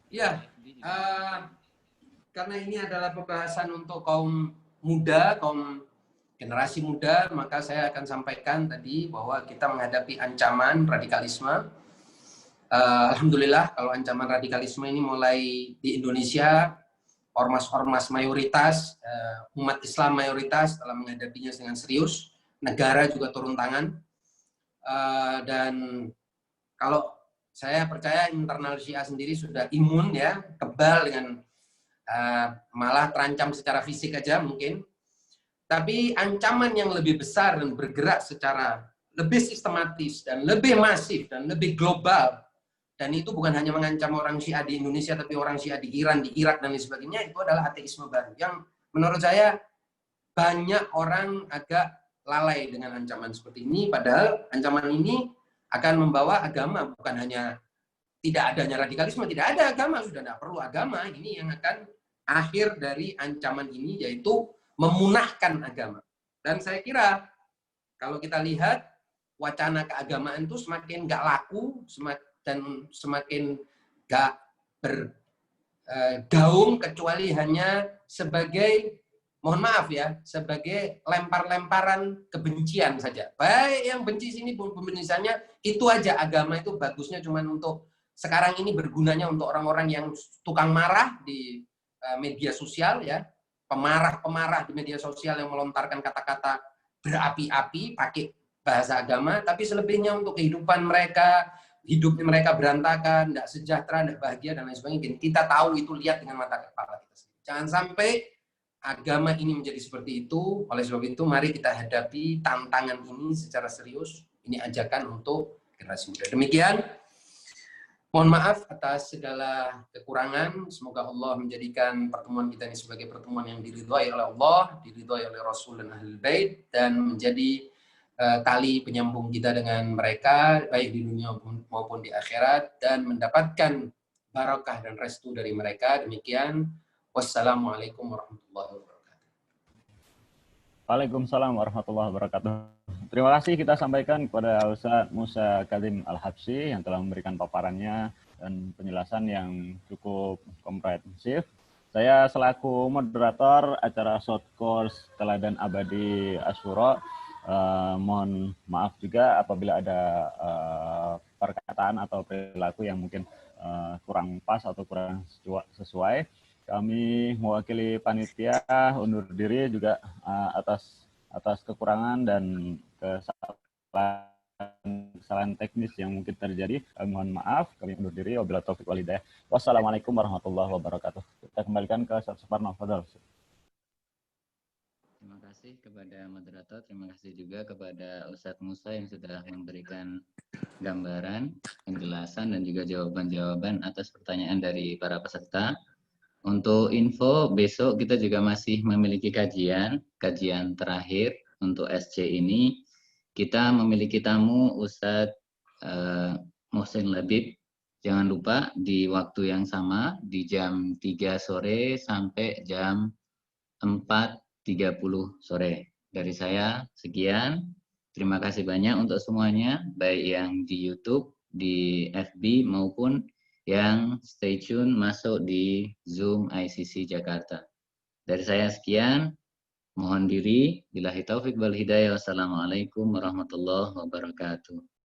Ya, karena ini adalah pembahasan untuk kaum muda, kaum generasi muda, maka saya akan sampaikan tadi bahwa kita menghadapi ancaman radikalisme. Alhamdulillah kalau ancaman radikalisme ini mulai di Indonesia, ormas-ormas mayoritas, umat Islam mayoritas telah menghadapinya dengan serius, negara juga turun tangan, dan kalau saya percaya internal Syiah sendiri sudah imun ya, kebal dengan malah terancam secara fisik aja mungkin. Tapi ancaman yang lebih besar dan bergerak secara lebih sistematis dan lebih masif dan lebih global, dan itu bukan hanya mengancam orang Syiah di Indonesia, tapi orang Syiah di Iran, di Irak, dan lain sebagainya, itu adalah ateisme baru. Yang menurut saya banyak orang agak lalai dengan ancaman seperti ini, padahal ancaman ini akan membawa agama, bukan hanya tidak adanya radikalisme, tidak ada agama, sudah tidak perlu agama, ini yang akan akhir dari ancaman ini, yaitu memunahkan agama. Dan saya kira, kalau kita lihat, wacana keagamaan itu semakin nggak laku, dan semakin nggak bergaung, kecuali hanya sebagai, mohon maaf ya, sebagai lempar-lemparan kebencian saja. Baik yang benci sini pun pembenciannya, itu aja. Agama itu bagusnya cuma untuk, sekarang ini bergunanya untuk orang-orang yang tukang marah di media sosial ya, pemarah-pemarah di media sosial yang melontarkan kata-kata berapi-api pakai bahasa agama, tapi selebihnya untuk kehidupan mereka, hidupnya mereka berantakan, tidak sejahtera, tidak bahagia, dan lain sebagainya. Kita tahu itu, lihat dengan mata kepala kita sendiri. Jangan sampai agama ini menjadi seperti itu. Oleh sebab itu, mari kita hadapi tantangan ini secara serius. Ini ajakan untuk generasi muda. Demikian. Mohon maaf atas segala kekurangan. Semoga Allah menjadikan pertemuan kita ini sebagai pertemuan yang diridhai oleh Allah, diridhai oleh Rasul dan Ahlul Bait, dan menjadi tali penyambung kita dengan mereka, baik di dunia maupun di akhirat, dan mendapatkan barakah dan restu dari mereka. Demikian. Wassalamualaikum warahmatullahi wabarakatuh. Waalaikumsalam warahmatullahi wabarakatuh. Terima kasih kita sampaikan kepada Ustaz Musa Kadzim Al-Habsyi yang telah memberikan paparannya dan penjelasan yang cukup komprehensif. Saya selaku moderator acara short course Teladan Abadi Asyura, mohon maaf juga apabila ada perkataan atau perilaku yang mungkin kurang pas atau kurang sesuai. Kami mewakili panitia undur diri juga atas kekurangan dan kesalahan teknis yang mungkin terjadi. Mohon maaf, kami undur diri. Wabillahi taufiq wal hidayah. Wassalamualaikum warahmatullahi wabarakatuh. Kita kembalikan ke Ustaz Suparno. Fadhal. Terima kasih kepada moderator, terima kasih juga kepada Ustadz Musa yang sudah memberikan gambaran, penjelasan, dan juga jawaban-jawaban atas pertanyaan dari para peserta. Untuk info, besok kita juga masih memiliki kajian terakhir untuk SC ini. Kita memiliki tamu Ustadz Muhsin Labib. Jangan lupa di waktu yang sama, di jam 3 sore sampai jam 4.30 sore. Dari saya, sekian. Terima kasih banyak untuk semuanya, baik yang di YouTube, di FB, maupun yang stay tune masuk di Zoom ICC Jakarta. Dari saya sekian, mohon diri. Billahi taufik wal hidayah. Wassalamualaikum warahmatullahi wabarakatuh.